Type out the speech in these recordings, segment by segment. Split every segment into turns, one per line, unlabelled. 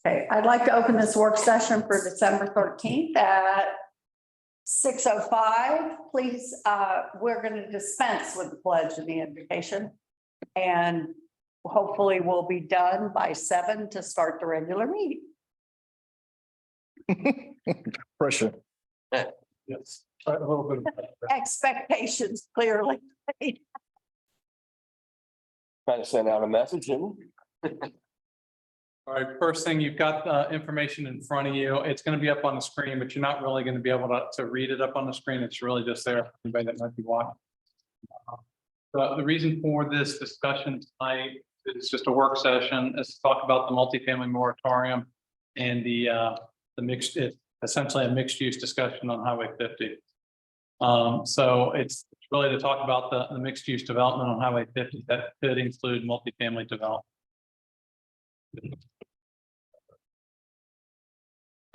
Okay, I'd like to open this work session for December 13th at 6:05. Please, we're going to dispense with the pledge and the invocation. And hopefully we'll be done by 7 to start the regular meeting.
Pressure.
Yes, a little bit.
Expectations clearly.
Trying to send out a message and
All right, first thing, you've got the information in front of you. It's going to be up on the screen, but you're not really going to be able to read it up on the screen. It's really just there for anybody that might be watching. The reason for this discussion tonight is just a work session, is to talk about the multifamily moratorium and the mixed, it's essentially a mixed use discussion on Highway 50. So it's really to talk about the mixed use development on Highway 50 that could include multifamily development.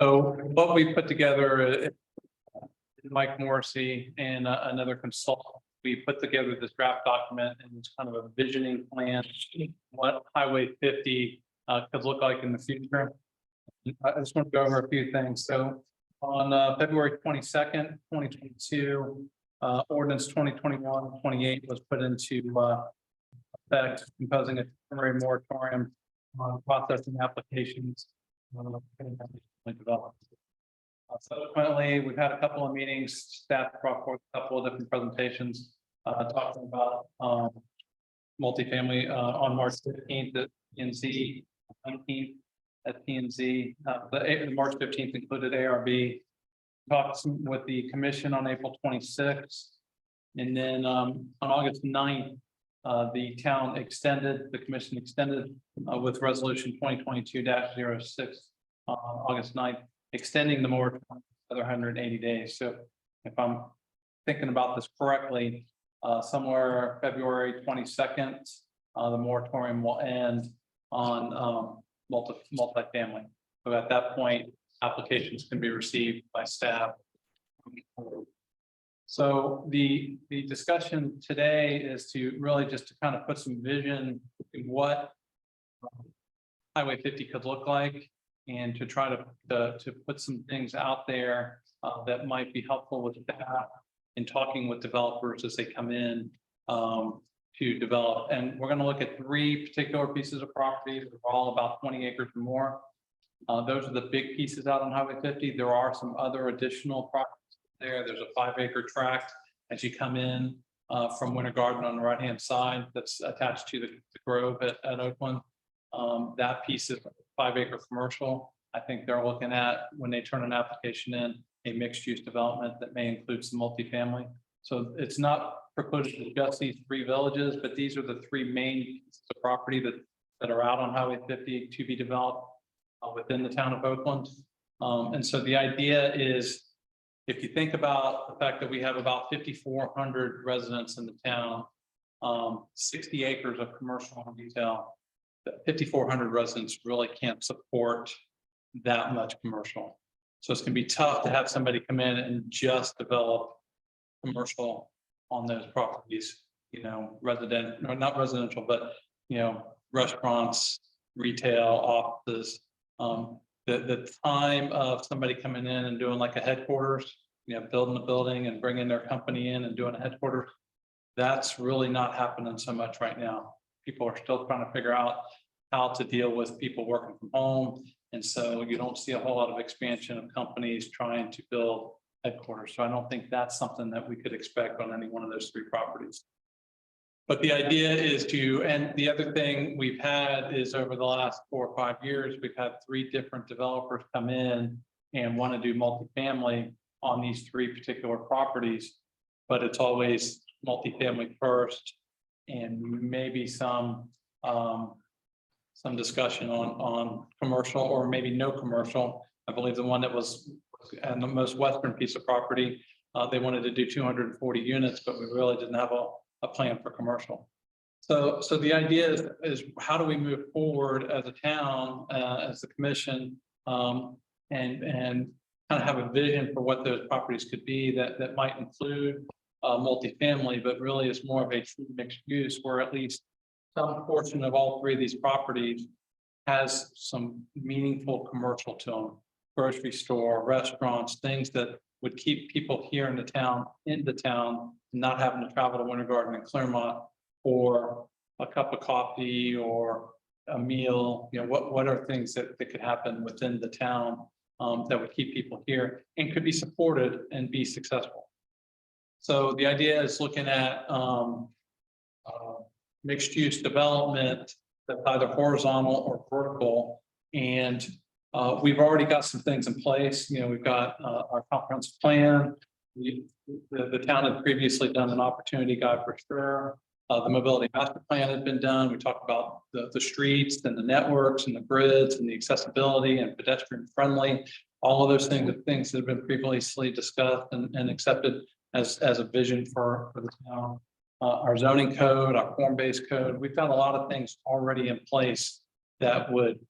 So what we put together, Mike Morrissey and another consultant, we put together this draft document and it's kind of a visioning plan, what Highway 50 could look like in the future. I just want to go over a few things. So on February 22nd, 2022, ordinance 2021-28 was put into effect, imposing a temporary moratorium on processing applications. Development. Subsequently, we've had a couple of meetings, staff brought forth a couple of different presentations talking about multifamily on March 15th at PNC, 19th at PNC. The March 15th included ARB. Talked with the commission on April 26th. And then on August 9th, the town extended, the commission extended with resolution 2022-06 on August 9th, extending the moratorium another 180 days. So if I'm thinking about this correctly, somewhere February 22nd, the moratorium will end on multifamily. So at that point, applications can be received by staff. So the discussion today is to really just to kind of put some vision in what Highway 50 could look like, and to try to put some things out there that might be helpful with that in talking with developers as they come in to develop. And we're going to look at 3 particular pieces of property that are all about 20 acres or more. Those are the big pieces out on Highway 50. There are some other additional properties there. There's a 5-acre tract as you come in from Winter Garden on the right-hand side that's attached to the Grove at Oakland. That piece is 5-acre commercial. I think they're looking at, when they turn an application in, a mixed-use development that may include some multifamily. So it's not precluded to just these 3 villages, but these are the 3 main pieces of property that are out on Highway 50 to be developed within the town of Oakland. And so the idea is, if you think about the fact that we have about 5,400 residents in the town, 60 acres of commercial and retail, 5,400 residents really can't support that much commercial. So it's going to be tough to have somebody come in and just develop commercial on those properties, you know, or not residential, but, you know, restaurants, retail, offices. The time of somebody coming in and doing like a headquarters, you know, building a building and bringing their company in and doing a headquarters, that's really not happening so much right now. People are still trying to figure out how to deal with people working from home. And so you don't see a whole lot of expansion of companies trying to build headquarters. So I don't think that's something that we could expect on any one of those 3 properties. But the idea is to, and the other thing we've had is over the last 4 or 5 years, we've had 3 different developers come in and want to do multifamily on these 3 particular properties, but it's always multifamily first, and maybe some discussion on commercial, or maybe no commercial. I believe the one that was and the most western piece of property, they wanted to do 240 units, but we really didn't have a plan for commercial. So the idea is how do we move forward as a town, as the commission, and kind of have a vision for what those properties could be that might include multifamily, but really is more of a true mixed use, where at least some portion of all 3 of these properties has some meaningful commercial to them. Grocery store, restaurants, things that would keep people here in the town, not having to travel to Winter Garden and Claremont for a cup of coffee or a meal, what are things that could happen within the town that would keep people here and could be supported and be successful. So the idea is looking at mixed use development that's either horizontal or vertical. And we've already got some things in place. We've got our comprehensive plan. The town had previously done an opportunity guide for sure. The mobility master plan had been done. We talked about the streets and the networks and the grids and the accessibility and pedestrian friendly. All of those things are things that have been previously discussed and accepted as a vision for the town. Our zoning code, our form-based code, we've got a lot of things already in place that would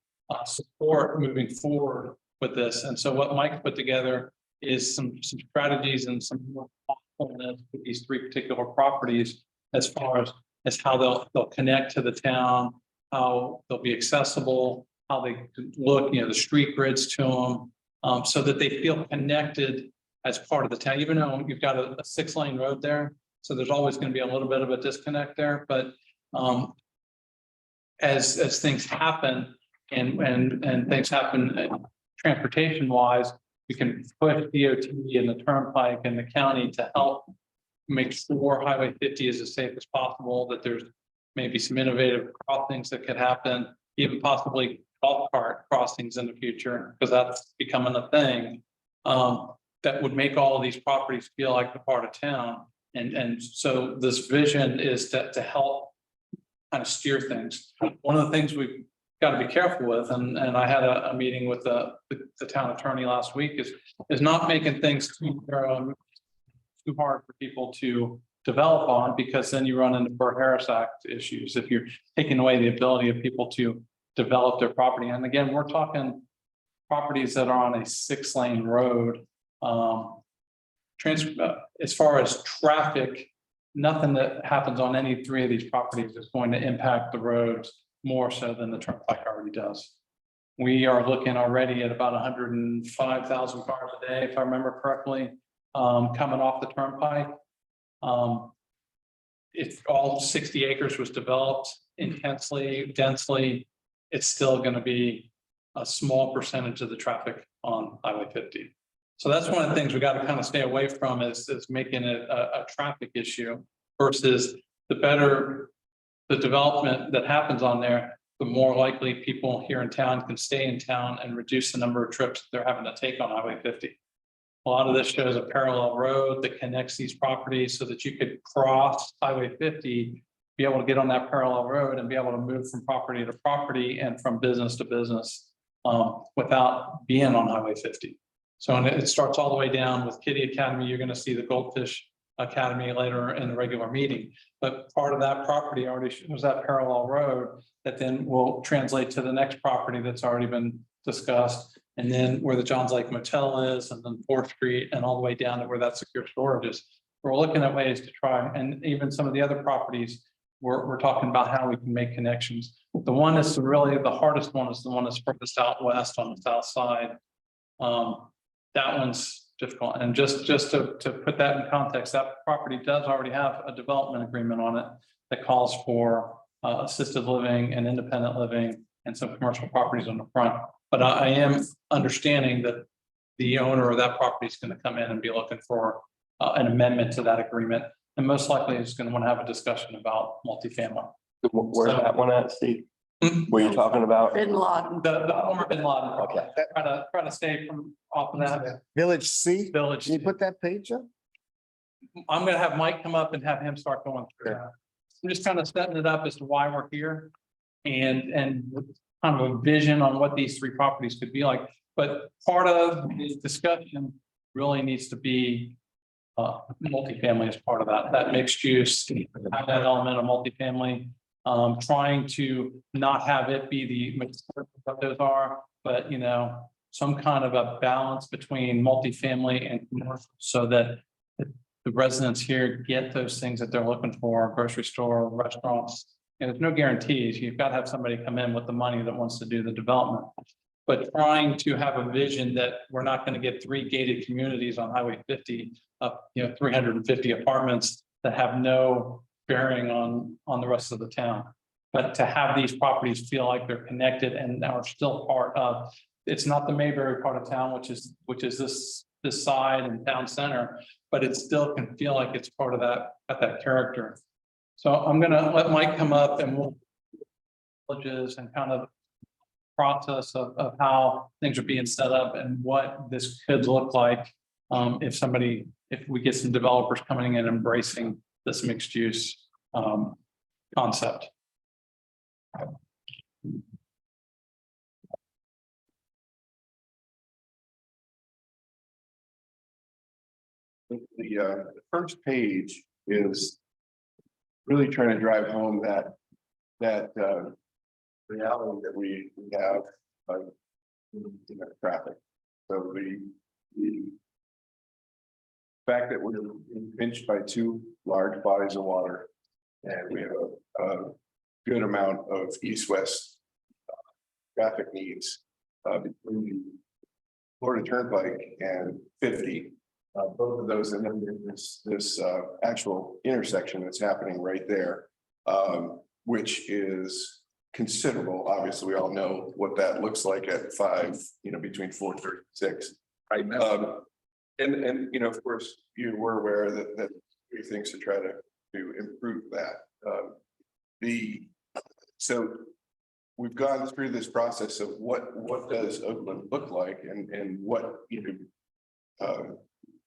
support moving forward with this. And so what Mike put together is some strategies and some more thoughtfulness with these three particular properties as far as how they'll connect to the town, how they'll be accessible, how they look, the street grids to them, so that they feel connected as part of the town, even though you've got a 6-lane road there. So there's always going to be a little bit of a disconnect there, but as things happen and things happen transportation wise, we can push DOT and the turnpike and the county to help make sure Highway 50 is as safe as possible, that there's maybe some innovative crossings that could happen, even possibly golf cart crossings in the future, because that's becoming a thing that would make all of these properties feel like the part of town. And so this vision is to help kind of steer things. One of the things we've got to be careful with, and I had a meeting with the town attorney last week, is not making things too hard for people to develop on, because then you run into Burr-Harris Act issues if you're taking away the ability of people to develop their property. And again, we're talking properties that are on a 6-lane road. As far as traffic, nothing that happens on any 3 of these properties is going to impact the roads more so than the turnpike already does. We are looking already at about 105,000 cars a day, if I remember correctly, coming off the turnpike. If all 60 acres was developed intensely, densely, it's still going to be a small percentage of the traffic on Highway 50. So that's one of the things we got to kind of stay away from is making it a traffic issue versus the better the development that happens on there, the more likely people here in town can stay in town and reduce the number of trips they're having to take on Highway 50. A lot of this shows a parallel road that connects these properties so that you could cross Highway 50, be able to get on that parallel road and be able to move from property to property and from business to business without being on Highway 50. So it starts all the way down with Kitty Academy. You're going to see the Goldfish Academy later in the regular meeting. But part of that property already shows that parallel road that then will translate to the next property that's already been discussed. And then where the Johns Lake Motel is, and then 4th Street, and all the way down to where that secure storage is. We're looking at ways to try, and even some of the other properties, we're talking about how we can make connections. The one that's really the hardest one is the one that's furthest out west on the south side. That one's difficult. And just to put that in context, that property does already have a development agreement on it that calls for assisted living and independent living and some commercial properties on the front. But I am understanding that the owner of that property is going to come in and be looking for an amendment to that agreement. And most likely is going to want to have a discussion about multifamily.
Where's that one at, Steve? Were you talking about?
Bin Laden.
The former Bin Laden.
Okay.
Try to stay from off of that.
Village C,
Village.
can you put that page up?
I'm gonna have Mike come up and have him start going through that. I'm just kind of setting it up as to why we're here and kind of a vision on what these 3 properties could be like. But part of the discussion really needs to be multifamily as part of that mixed use, have that element of multifamily, trying to not have it be the majority of what those are, but some kind of a balance between multifamily and commercial so that the residents here get those things that they're looking for, grocery store, restaurants, and there's no guarantees. You've got to have somebody come in with the money that wants to do the development. But trying to have a vision that we're not going to get 3 gated communities on Highway 50 up, 350 apartments that have no bearing on the rest of the town. But to have these properties feel like they're connected and are still part of, it's not the Mayberry part of town, which is this side and town center, but it still can feel like it's part of that character. So I'm gonna let Mike come up and we'll villages and kind of process of how things are being set up and what this could look like if we get some developers coming in and embracing this mixed use concept.
The first page is really trying to drive home that reality that we have in our traffic. So the fact that we're pinched by 2 large bodies of water, and we have a good amount of east-west traffic needs between the Florida Turnpike and 50. Both of those, and then there's this actual intersection that's happening right there, which is considerable. Obviously, we all know what that looks like at 5, between 436. Right. And of course, you were aware that we things to try to improve that. So we've gone through this process of what does Oakland look like, and what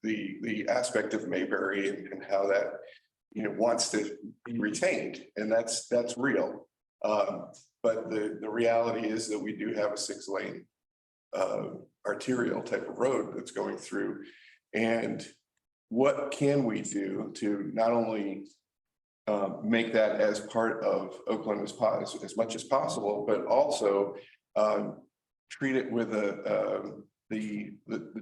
the aspect of Mayberry and how that wants to be retained, and that's real. But the reality is that we do have a 6-lane arterial type of road that's going through, and what can we do to not only make that as part of Oakland as much as possible, but also treat it with the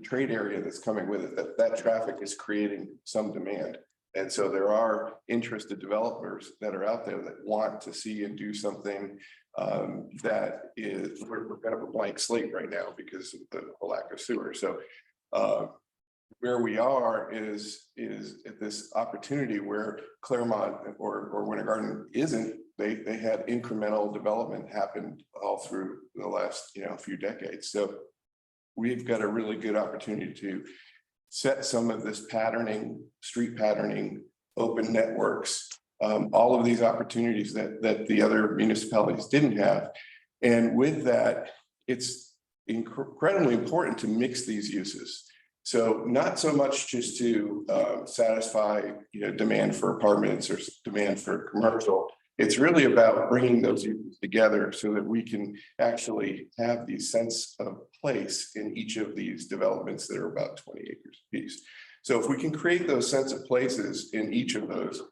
trade area that's coming with it, that traffic is creating some demand. And so there are interested developers that are out there that want to see and do something that is, we're kind of a blank slate right now because of the lack of sewer. So where we are is at this opportunity where Claremont or Winter Garden isn't. They had incremental development happen all through the last few decades. So we've got a really good opportunity to set some of this patterning, street patterning, open networks, all of these opportunities that the other municipalities didn't have. And with that, it's incredibly important to mix these uses. So not so much just to satisfy demand for apartments or demand for commercial. It's really about bringing those uses together so that we can actually have the sense of place in each of these developments that are about 20 acres apiece. So if we can create those sense of places in each of those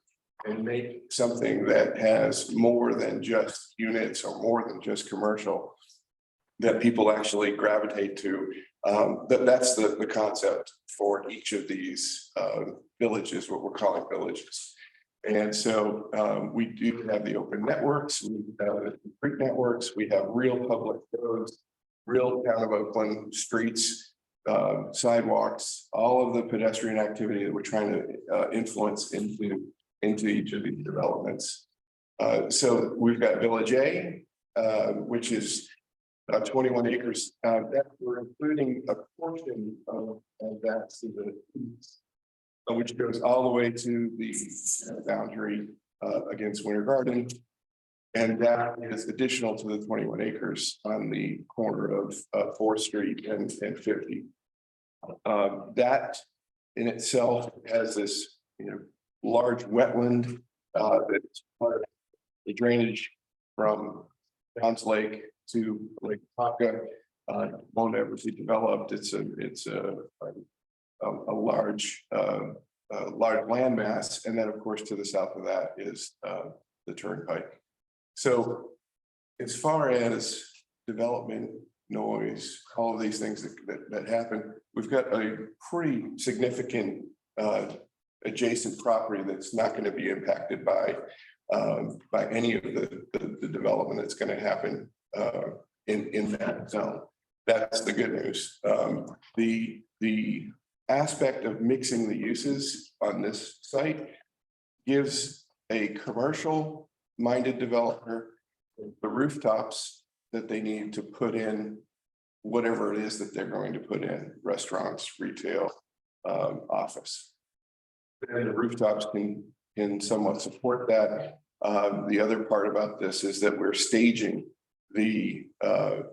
and make something that has more than just units or more than just commercial that people actually gravitate to, that's the concept for each of these villages, what we're calling villages. And so we do have the open networks, we have the street networks, we have real public roads, real town of Oakland streets, sidewalks, all of the pedestrian activity that we're trying to influence into each of these developments. So we've got Village A, which is 21 acres. That we're including a portion of that to the east, which goes all the way to the boundary against Winter Garden. And that is additional to the 21 acres on the corner of 4th Street and 50. That in itself has this large wetland that's part of the drainage from Downs Lake to Lake Paka. Won't ever be developed. It's a large landmass, and then of course to the south of that is the turnpike. So as far as development, noise, all of these things that happen, we've got a pretty significant adjacent property that's not going to be impacted by by any of the development that's going to happen in that zone. That's the good news. The aspect of mixing the uses on this site gives a commercial minded developer the rooftops that they need to put in whatever it is that they're going to put in, restaurants, retail, office. And the rooftops can somewhat support that. The other part about this is that we're staging the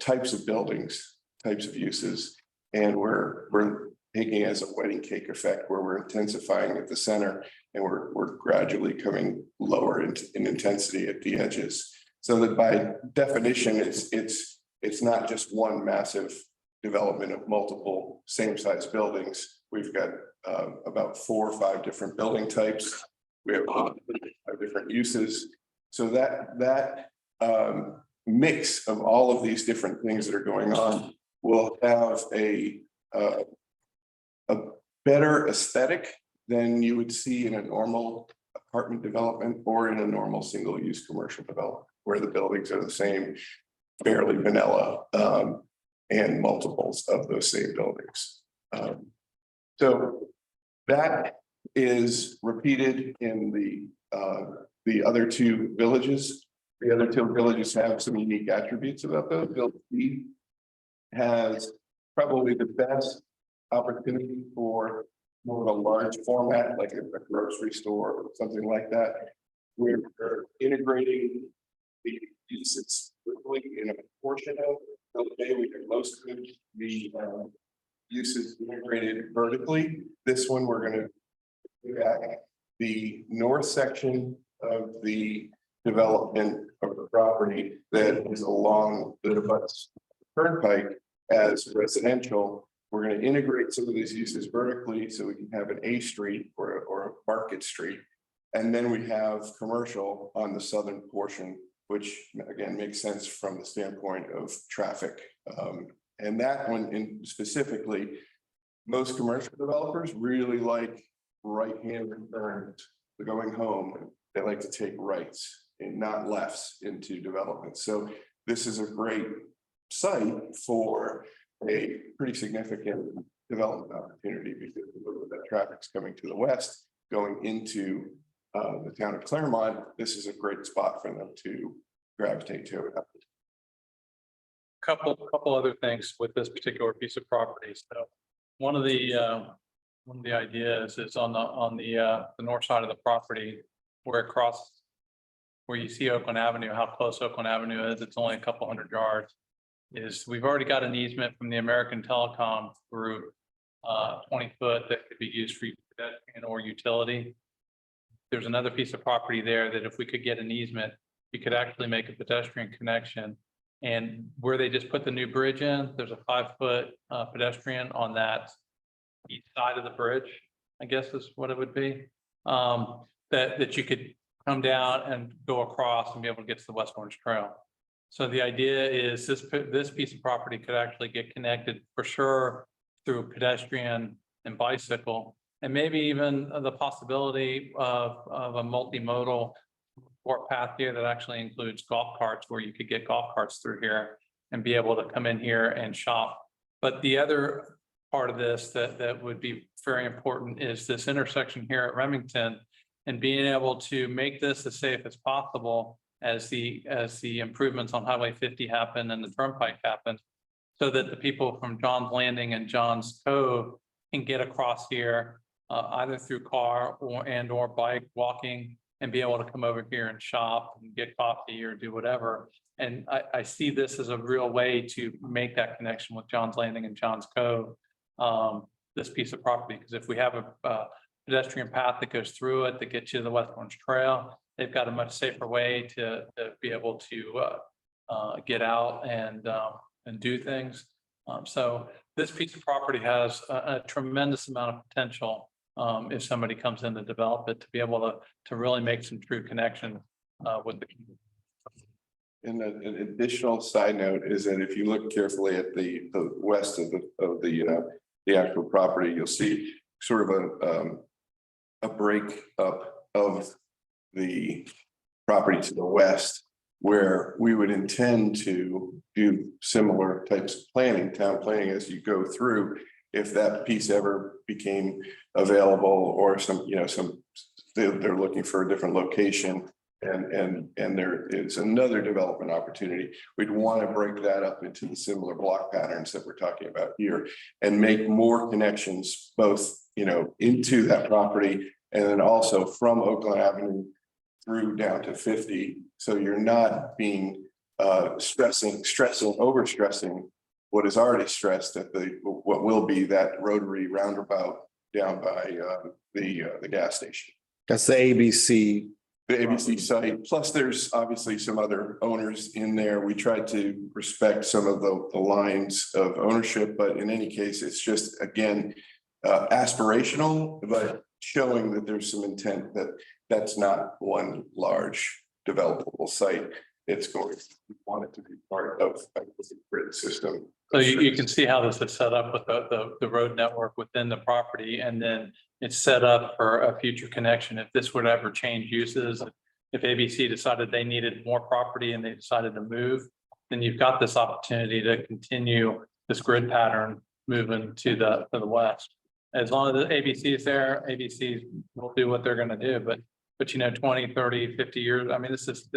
types of buildings, types of uses, and we're taking it as a wedding cake effect where we're intensifying at the center and we're gradually coming lower in intensity at the edges. So that by definition, it's not just one massive development of multiple same size buildings. We've got about 4 or 5 different building types. We have 5 different uses. So that mix of all of these different things that are going on will have a better aesthetic than you would see in a normal apartment development or in a normal single use commercial development, where the buildings are the same, fairly vanilla, and multiples of those same buildings. So that is repeated in the other 2 villages. The other 2 villages have some unique attributes about those. Village B has probably the best opportunity for more of a large format, like a grocery store or something like that. We're integrating the uses quickly in a portion of Village A. We have most of the uses integrated vertically. This one, we're going to look at the north section of the development of the property that is along the Butts Turnpike as residential. We're going to integrate some of these uses vertically so we can have an A street or a market street. And then we have commercial on the southern portion, which again makes sense from the standpoint of traffic. And that one in specifically, most commercial developers really like right-hand turns. They're going home. They like to take rights and not lefts into development. So this is a great site for a pretty significant development opportunity because that traffic's coming to the west, going into the town of Claremont. This is a great spot for them to gravitate to.
Couple other things with this particular piece of property. So one of the ideas is on the north side of the property where it crosses, where you see Oakland Avenue, how close Oakland Avenue is. It's only a couple hundred yards. Is we've already got an easement from the American Telecom group, 20 foot that could be used for pedestrian or utility. There's another piece of property there that if we could get an easement, you could actually make a pedestrian connection. And where they just put the new bridge in, there's a 5-foot pedestrian on that east side of the bridge, I guess is what it would be. That you could come down and go across and be able to get to the West Orange Trail. So the idea is this piece of property could actually get connected for sure through pedestrian and bicycle, and maybe even the possibility of a multimodal sport path here that actually includes golf carts, where you could get golf carts through here and be able to come in here and shop. But the other part of this that would be very important is this intersection here at Remington, and being able to make this as safe as possible as the improvements on Highway 50 happen and the turnpike happen, so that the people from John's Landing and John's Cove can get across here either through car or bike, walking, and be able to come over here and shop and get coffee or do whatever. And I see this as a real way to make that connection with John's Landing and John's Cove, this piece of property, because if we have a pedestrian path that goes through it that gets you to the West Orange Trail, they've got a much safer way to be able to get out and do things. So this piece of property has a tremendous amount of potential if somebody comes in to develop it, to be able to really make some true connection with the community.
And an additional side note is that if you look carefully at the west of the actual property, you'll see sort of a break up of the property to the west, where we would intend to do similar types of planning, town planning as you go through. If that piece ever became available or they're looking for a different location and there is another development opportunity, we'd want to break that up into the similar block patterns that we're talking about here and make more connections both, into that property and then also from Oakland Avenue through down to 50. So you're not being overstressing what is already stressed at what will be that rotary roundabout down by the gas station.
That's the ABC.
The ABC site, plus there's obviously some other owners in there. We tried to respect some of the lines of ownership, but in any case, it's just, again, aspirational, but showing that there's some intent that that's not one large developable site. It's going to want it to be part of the grid system.
So you can see how this is set up with the road network within the property, and then it's set up for a future connection. If this would ever change uses, if ABC decided they needed more property and they decided to move, then you've got this opportunity to continue this grid pattern moving to the west. As long as the ABC is there, ABC will do what they're going to do. But 20, 30, 50 years, I mean, this is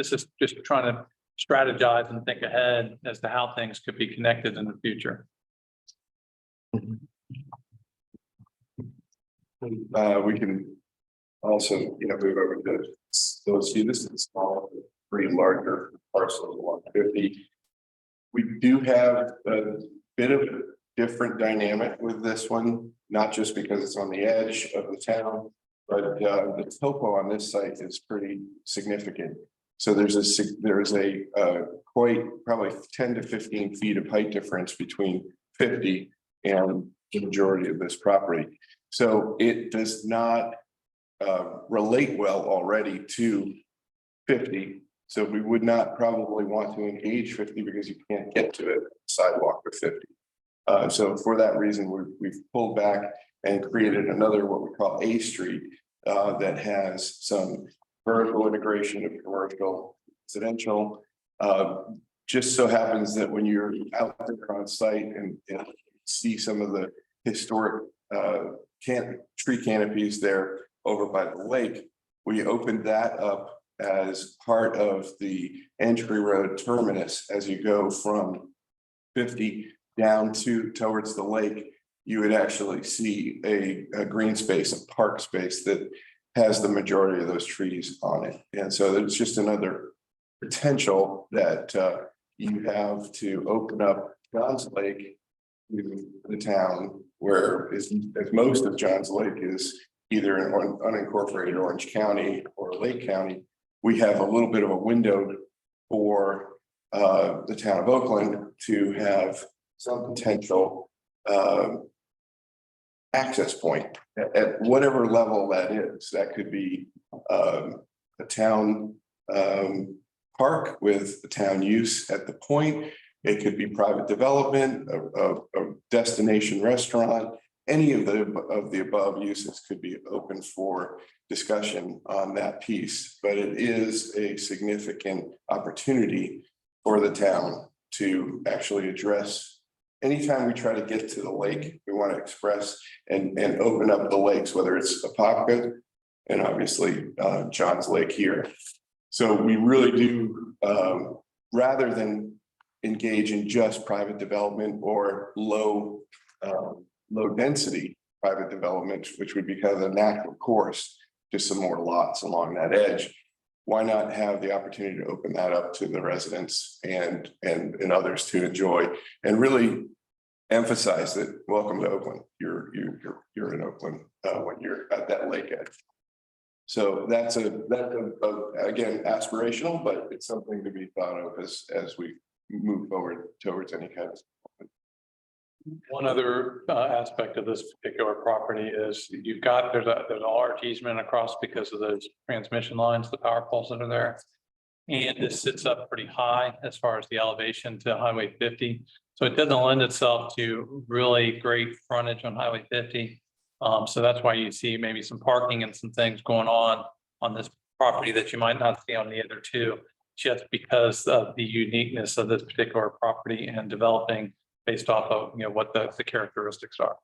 just trying to strategize and think ahead as to how things could be connected in the future.
We can also, move over to those. See, this is small, pretty larger parcel of 150. We do have a bit of a different dynamic with this one, not just because it's on the edge of the town, but the topo on this site is pretty significant. So there's a quite probably 10 to 15 feet of height difference between 50 and the majority of this property. So it does not relate well already to 50. So we would not probably want to engage 50 because you can't get to it sidewalk with 50. So for that reason, we've pulled back and created another what we call A Street that has some vertical integration of commercial, residential. Just so happens that when you're out there on site and see some of the historic tree canopies there over by the lake, we opened that up as part of the entry road terminus. As you go from 50 down towards the lake, you would actually see a green space, a park space that has the majority of those trees on it. And so it's just another potential that you have to open up Johns Lake to the town, where as most of Johns Lake is either in unincorporated Orange County or Lake County. We have a little bit of a window for the town of Oakland to have some potential access point at whatever level that is. That could be a town park with the town use at the point. It could be private development, a destination restaurant. Any of the above uses could be open for discussion on that piece, but it is a significant opportunity for the town to actually address. Anytime we try to get to the lake, we want to express and open up the lakes, whether it's Apopka and obviously Johns Lake here. So we really do, rather than engage in just private development or low density private development, which would be kind of the natural course, just some more lots along that edge. Why not have the opportunity to open that up to the residents and others to enjoy, and really emphasize that welcome to Oakland. You're in Oakland when you're at that lake edge. So that's again aspirational, but it's something to be thought of as we move forward towards any kind of.
One other aspect of this particular property is there's a large easement across because of those transmission lines, the power poles that are there. And this sits up pretty high as far as the elevation to Highway 50. So it doesn't lend itself to really great frontage on Highway 50. So that's why you see maybe some parking and some things going on this property that you might not see on the other two, just because of the uniqueness of this particular property and developing based off of, what the characteristics are.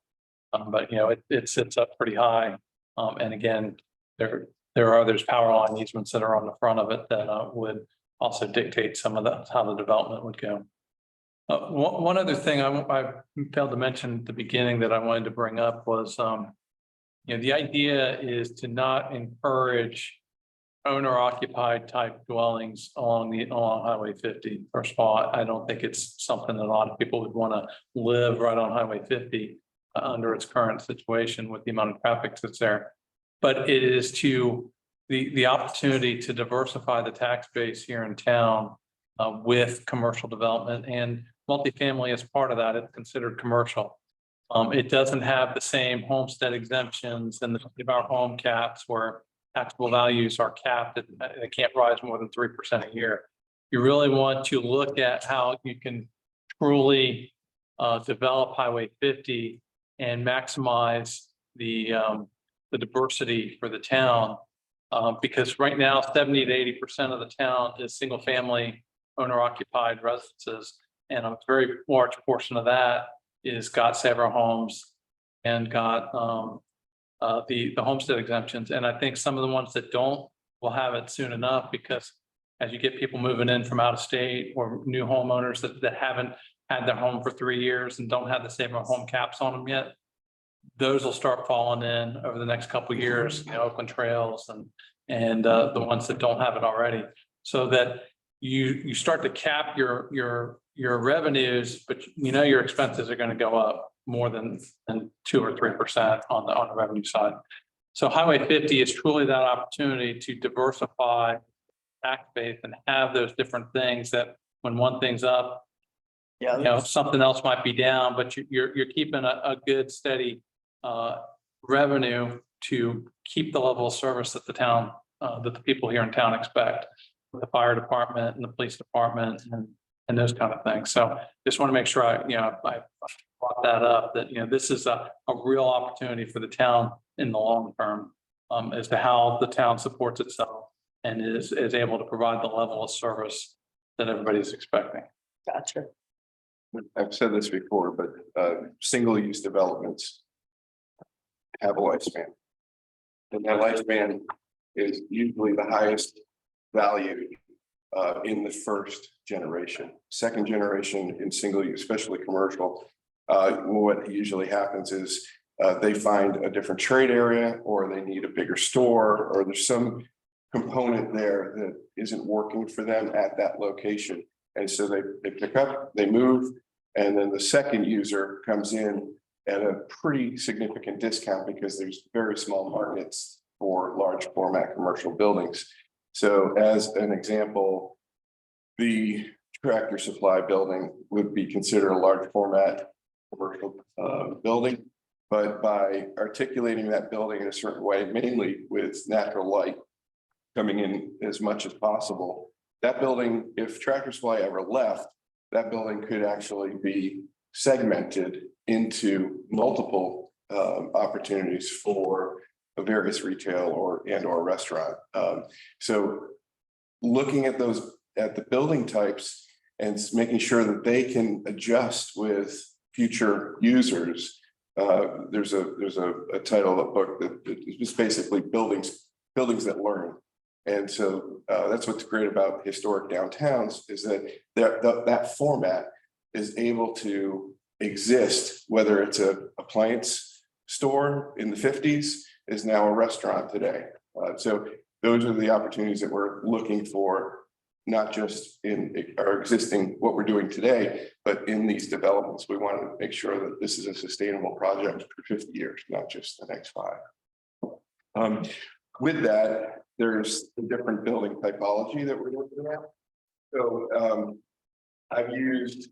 But it sits up pretty high. And again, there's power line easements that are on the front of it that would also dictate some of how the development would go. One other thing I failed to mention at the beginning that I wanted to bring up was, the idea is to not encourage owner occupied type dwellings along Highway 50. First of all, I don't think it's something that a lot of people would want to live right on Highway 50 under its current situation with the amount of traffic that's there. But it is the opportunity to diversify the tax base here in town with commercial development, and multifamily as part of that. It's considered commercial. It doesn't have the same homestead exemptions and the our home caps where taxable values are capped. They can't rise more than 3% a year. You really want to look at how you can truly develop Highway 50 and maximize the diversity for the town. Because right now, 70 to 80% of the town is single family owner occupied residences. And a very large portion of that is got several homes and got the homestead exemptions. And I think some of the ones that don't will have it soon enough, because as you get people moving in from out of state or new homeowners that haven't had their home for 3 years and don't have the same home caps on them yet, those will start falling in over the next couple of years, Oakland Trails and the ones that don't have it already, so that you start to cap your revenues, but your expenses are going to go up more than 2 or 3% on the revenue side. So Highway 50 is truly that opportunity to diversify tax base and have those different things that when one thing's up, something else might be down, but you're keeping a good steady revenue to keep the level of service that the town, that the people here in town expect, with the fire department and the police department and those kind of things. So just want to make sure I brought that up, that, this is a real opportunity for the town in the long term, as to how the town supports itself and is able to provide the level of service that everybody's expecting.
Gotcha.
I've said this before, but single-use developments have a lifespan. And that lifespan is usually the highest value in the first generation. Second generation in single-use, especially commercial, what usually happens is they find a different trade area, or they need a bigger store, or there's some component there that isn't working for them at that location. And so they pick up, they move, and then the second user comes in at a pretty significant discount because there's very small markets for large format commercial buildings. So as an example, the Tractor Supply building would be considered a large format commercial building. But by articulating that building in a certain way, mainly with natural light coming in as much as possible, that building, if Tractor Supply ever left, that building could actually be segmented into multiple opportunities for various retail or restaurant. So looking at the building types and making sure that they can adjust with future users. There's a title of a book that is basically buildings that learn. And so that's what's great about historic downtowns, is that that format is able to exist, whether it's an appliance store in the 50s is now a restaurant today. So those are the opportunities that we're looking for, not just in our existing, what we're doing today, but in these developments. We want to make sure that this is a sustainable project for 50 years, not just the next 5. With that, there's the different building typology that we're looking at. So I've used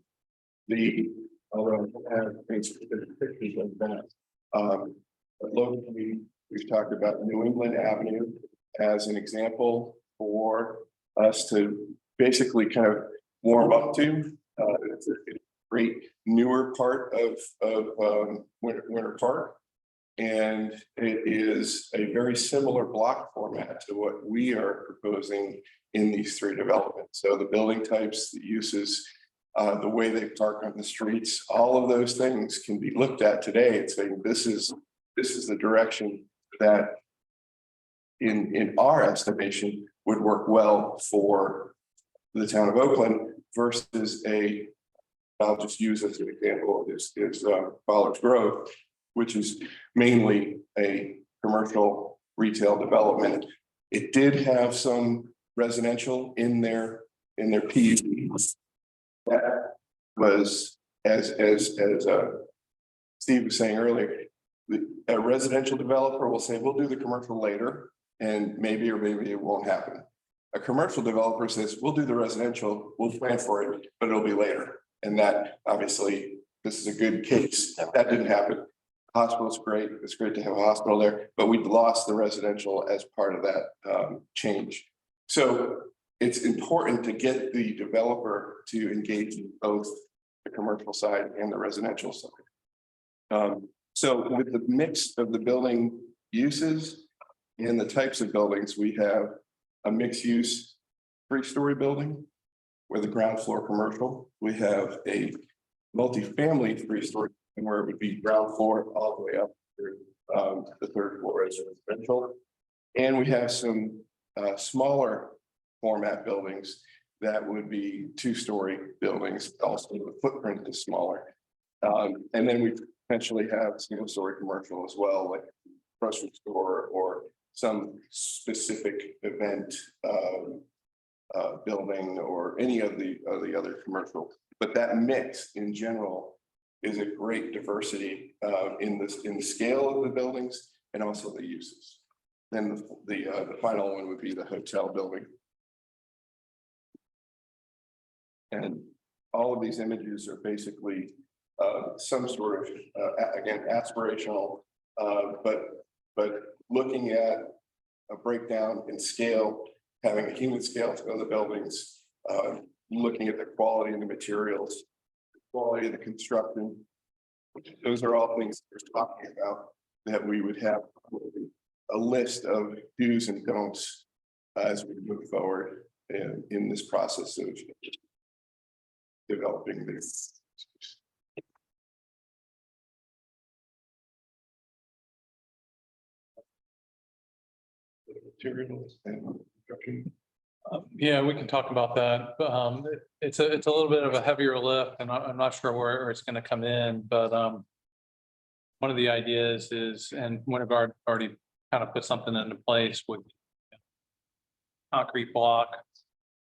although I have specific pictures of that. But locally, we've talked about New England Avenue as an example for us to basically kind of warm up to. It's a great newer part of Winter Park. And it is a very similar block format to what we are proposing in these three developments. So the building types, the uses, the way they park on the streets, all of those things can be looked at today and saying, this is the direction that in our estimation would work well for the town of Oakland versus I'll just use as an example, is Fowler's Grove, which is mainly a commercial retail development. It did have some residential in their PUD. That was, as Steve was saying earlier, a residential developer will say, we'll do the commercial later, and maybe or maybe it won't happen. A commercial developer says, we'll do the residential, we'll plan for it, but it'll be later. And that, obviously, this is a good case. That didn't happen. Hospital's great. It's great to have a hospital there, but we'd lost the residential as part of that change. So it's important to get the developer to engage in both the commercial side and the residential side. So with the mix of the building uses and the types of buildings, we have a mixed use 3-story building with a ground floor commercial. We have a multifamily 3-story where it would be ground floor all the way up through the 3rd floor as residential. And we have some smaller format buildings that would be 2-story buildings. Also, the footprint is smaller. And then we potentially have single-story commercial as well, like grocery store or some specific event building or any of the other commercial. But that mix in general is a great diversity in the scale of the buildings and also the uses. Then the final one would be the hotel building. And all of these images are basically some sort of again aspirational, but looking at a breakdown in scale, having a human scale to other buildings, looking at the quality of the materials, the quality of the construction. Those are all things we're talking about that we would have a list of do's and don'ts as we move forward in this process of developing this. Materials and construction.
Yeah, we can talk about that. It's a little bit of a heavier lift, and I'm not sure where it's going to come in, but one of the ideas is, and Winterguard already kind of put something into place with concrete block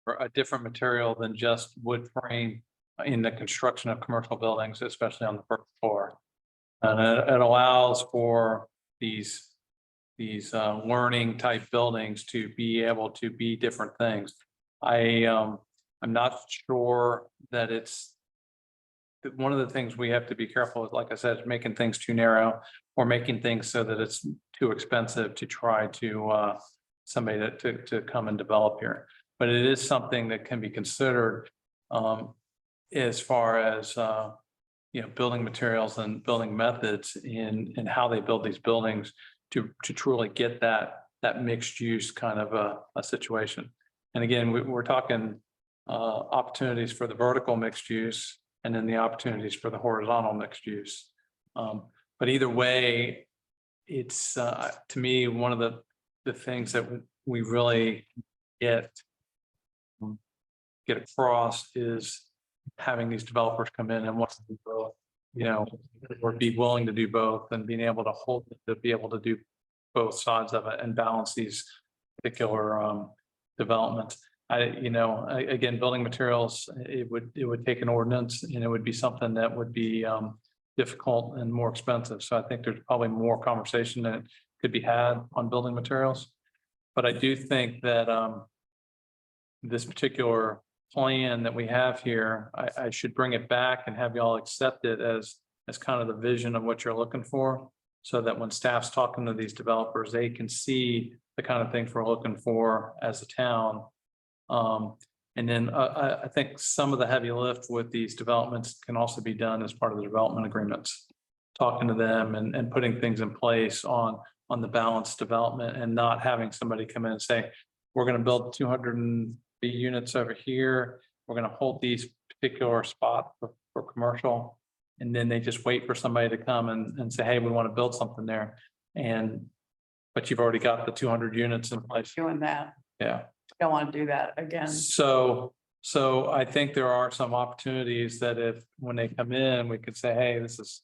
or a different material than just wood frame in the construction of commercial buildings, especially on the first floor. And it allows for these learning type buildings to be able to be different things. I'm not sure that it's one of the things we have to be careful with, like I said, is making things too narrow or making things so that it's too expensive to try to somebody to come and develop here. But it is something that can be considered as far as building materials and building methods in how they build these buildings to truly get that mixed use kind of a situation. And again, we're talking opportunities for the vertical mixed use and then the opportunities for the horizontal mixed use. But either way, it's to me, one of the things that we really get across is having these developers come in and want to do both, or be willing to do both and being able to be able to do both sides of it and balance these particular developments. Again, building materials, it would take an ordinance and it would be something that would be difficult and more expensive. So I think there's probably more conversation that could be had on building materials. But I do think that this particular plan that we have here, I should bring it back and have y'all accept it as kind of the vision of what you're looking for, so that when staff's talking to these developers, they can see the kind of things we're looking for as a town. And then I think some of the heavy lift with these developments can also be done as part of the development agreements. talking to them and putting things in place on the balanced development and not having somebody come in and say, we're gonna build 200 units over here. We're gonna hold these particular spots for commercial. And then they just wait for somebody to come and say, hey, we want to build something there. But you've already got the 200 units in place.
Doing that.
Yeah.
Don't want to do that again.
So I think there are some opportunities that if, when they come in, we could say, hey, this is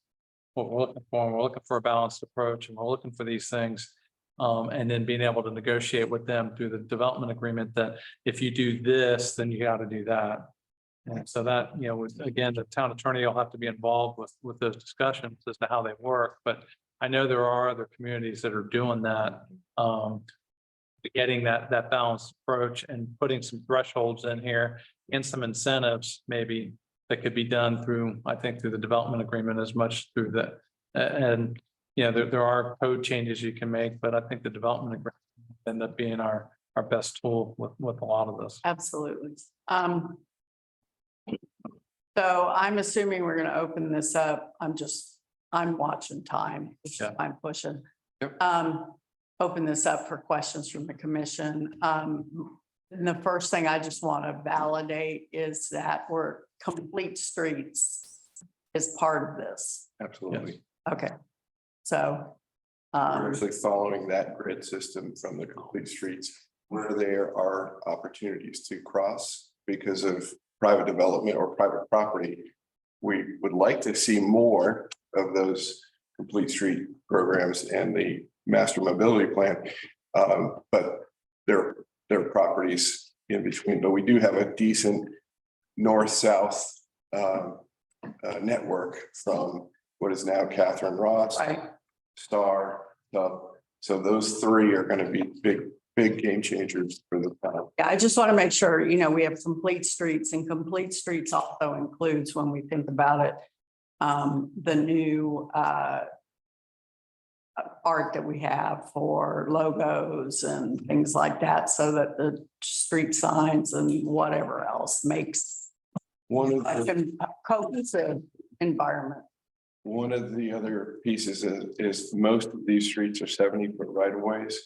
what we're looking for. And we're looking for a balanced approach and we're looking for these things. And then being able to negotiate with them through the development agreement that if you do this, then you got to do that. And so that, again, the town attorney will have to be involved with those discussions as to how they work. But I know there are other communities that are doing that. Getting that balanced approach and putting some thresholds in here and some incentives maybe that could be done through, I think, through the development agreement as much through the, and there are code changes you can make, but I think the development agreement end up being our best tool with a lot of this.
Absolutely. So I'm assuming we're gonna open this up. I'm watching time.
Yeah.
I'm pushing.
Yep.
Open this up for questions from the commission. And the first thing I just want to validate is that we're complete streets is part of this.
Absolutely.
Okay. So,
We're actually following that grid system from the complete streets where there are opportunities to cross because of private development or private property. We would like to see more of those complete street programs and the master mobility plan. But there are properties in between, but we do have a decent north-south network from what is now Catherine Ross,
right.
Star. So those three are going to be big game changers for the town.
Yeah, I just want to make sure, we have complete streets, and complete streets also includes, when we think about it, the new art that we have for logos and things like that, so that the street signs and whatever else makes
One of
like
the,
a cohesive environment.
one of the other pieces is most of these streets are 70-foot right of ways,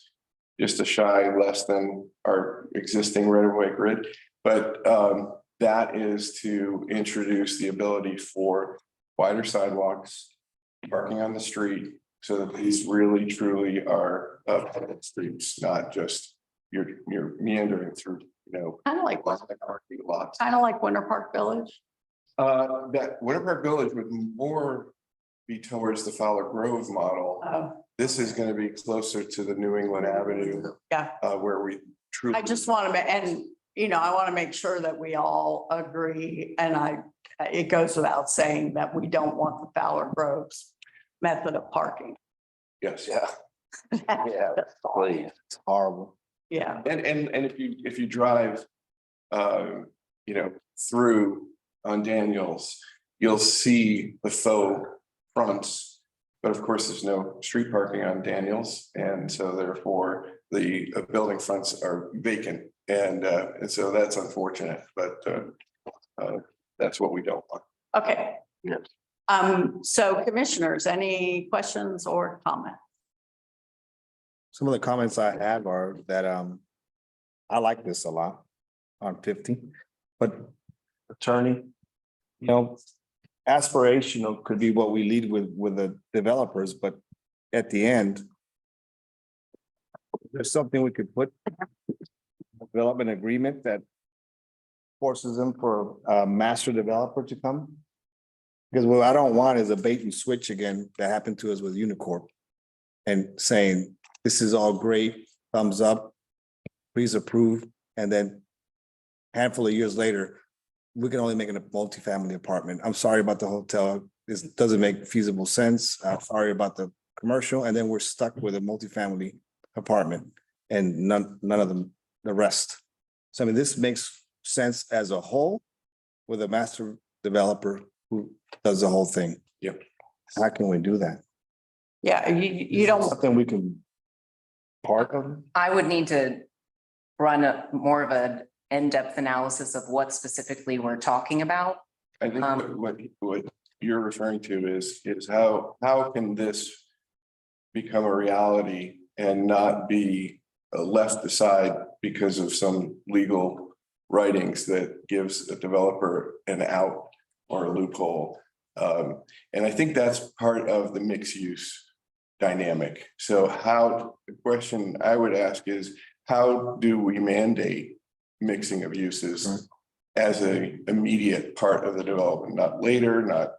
just a shy less than our existing right of way grid. But that is to introduce the ability for wider sidewalks, parking on the street, so that these really truly are public streets, not just you're meandering through,
Kind of like
parking lots.
Winter Park Village.
That Winter Park Village would more be towards the Fowler Grove model. This is going to be closer to the New England Avenue.
Yeah.
Where we truly.
I just want to, I want to make sure that we all agree, and it goes without saying that we don't want the Fowler Groves method of parking.
Yes, yeah.
Yeah, please. It's horrible.
Yeah,
And if you drive, through on Daniels, you'll see the faux fronts. But of course, there's no street parking on Daniels. And so therefore the building fronts are vacant. And so that's unfortunate, but that's what we don't want.
okay.
Yes.
So commissioners, any questions or comments?
Some of the comments I have are that I like this a lot on 50, but attorney, aspirational could be what we lead with the developers, but at the end, there's something we could put development agreement that forces them for a master developer to come. Because what I don't want is a bait and switch again that happened to us with Unicorp and saying, this is all great, thumbs up, please approve. And then handful of years later, we can only make it a multifamily apartment. I'm sorry about the hotel. This doesn't make feasible sense. I'm sorry about the commercial. And then we're stuck with a multifamily apartment and none of them, the rest. So I mean, this makes sense as a whole with a master developer who does the whole thing.
Yep.
How can we do that?
Yeah, you don't,
Something we can part of?
I would need to run more of an in-depth analysis of what specifically we're talking about.
I think what you're referring to is how can this become a reality and not be left aside because of some legal writings that gives a developer an out or a loophole. And I think that's part of the mixed use dynamic. So the question I would ask is, how do we mandate mixing of uses as a immediate part of the development, not later, not,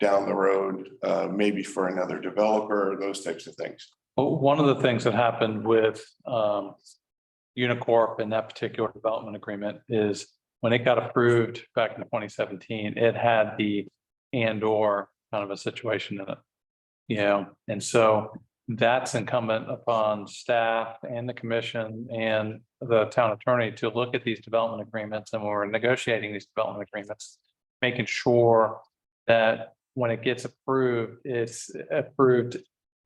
down the road, maybe for another developer, those types of things.
Well, one of the things that happened with Unicorp and that particular development agreement is when it got approved back in 2017, it had the and/or kind of a situation in it. And so that's incumbent upon staff and the commission and the town attorney to look at these development agreements, and when we're negotiating these development agreements, making sure that when it gets approved, it's approved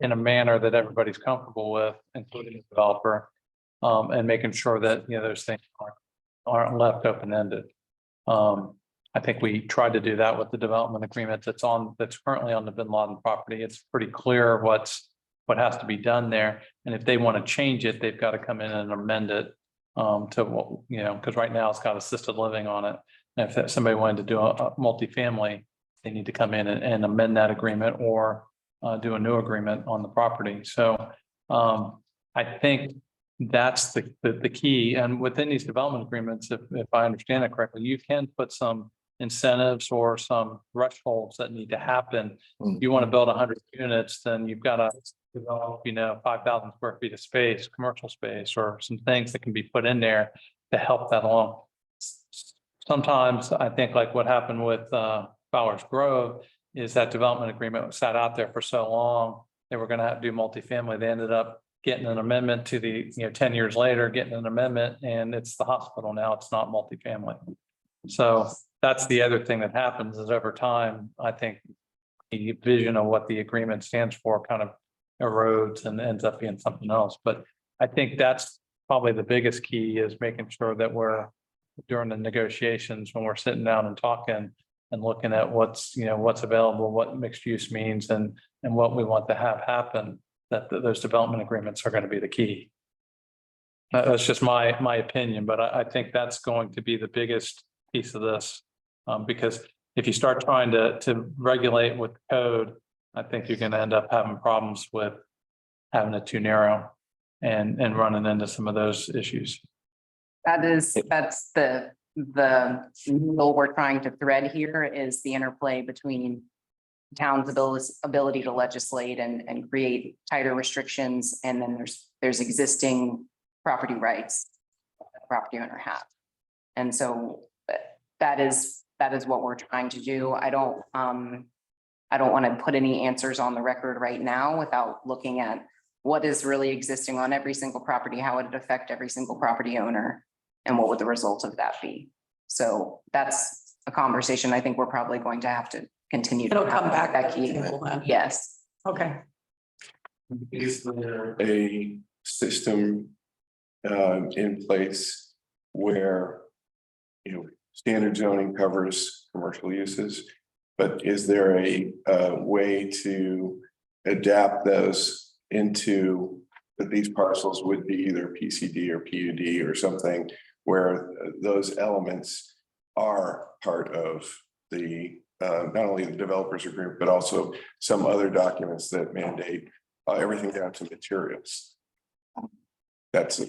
in a manner that everybody's comfortable with, including the developer, and making sure that, those things aren't left open-ended. I think we tried to do that with the development agreement that's currently on the Bin Laden property. It's pretty clear what has to be done there. And if they want to change it, they've got to come in and amend it to what, because right now it's got assisted living on it. And if somebody wanted to do a multifamily, they need to come in and amend that agreement or do a new agreement on the property. So I think that's the key. And within these development agreements, if I understand it correctly, you can put some incentives or some thresholds that need to happen. If you want to build 100 units, then you've got to develop, 5,000 square feet of space, commercial space, or some things that can be put in there to help that along. Sometimes I think like what happened with Bowers Grove is that development agreement sat out there for so long. They were going to have to do multifamily. They ended up getting an amendment to the, 10 years later, getting an amendment, and it's the hospital now. It's not multifamily. So that's the other thing that happens is over time, I think the vision of what the agreement stands for kind of erodes and ends up being something else. But I think that's probably the biggest key is making sure that we're during the negotiations when we're sitting down and talking and looking at what's available, what mixed use means and what we want to have happen, that those development agreements are going to be the key. That's just my opinion, but I think that's going to be the biggest piece of this. Because if you start trying to regulate with code, I think you're going to end up having problems with having it too narrow and running into some of those issues.
That's the needle we're trying to thread here is the interplay between town's ability to legislate and create tighter restrictions. And then there's existing property rights the property owner have. And so that is what we're trying to do. I don't want to put any answers on the record right now without looking at what is really existing on every single property, how would it affect every single property owner, and what would the result of that be? So that's a conversation I think we're probably going to have to continue to
It'll come
have,
back to the
Becky.
table then.
Yes.
Okay.
Is there a system in place where, standard zoning covers commercial uses, but is there a way to adapt those into that these parcels would be either PCD or PUD or something where those elements are part of the not only the developers agreement, but also some other documents that mandate everything down to materials? That's a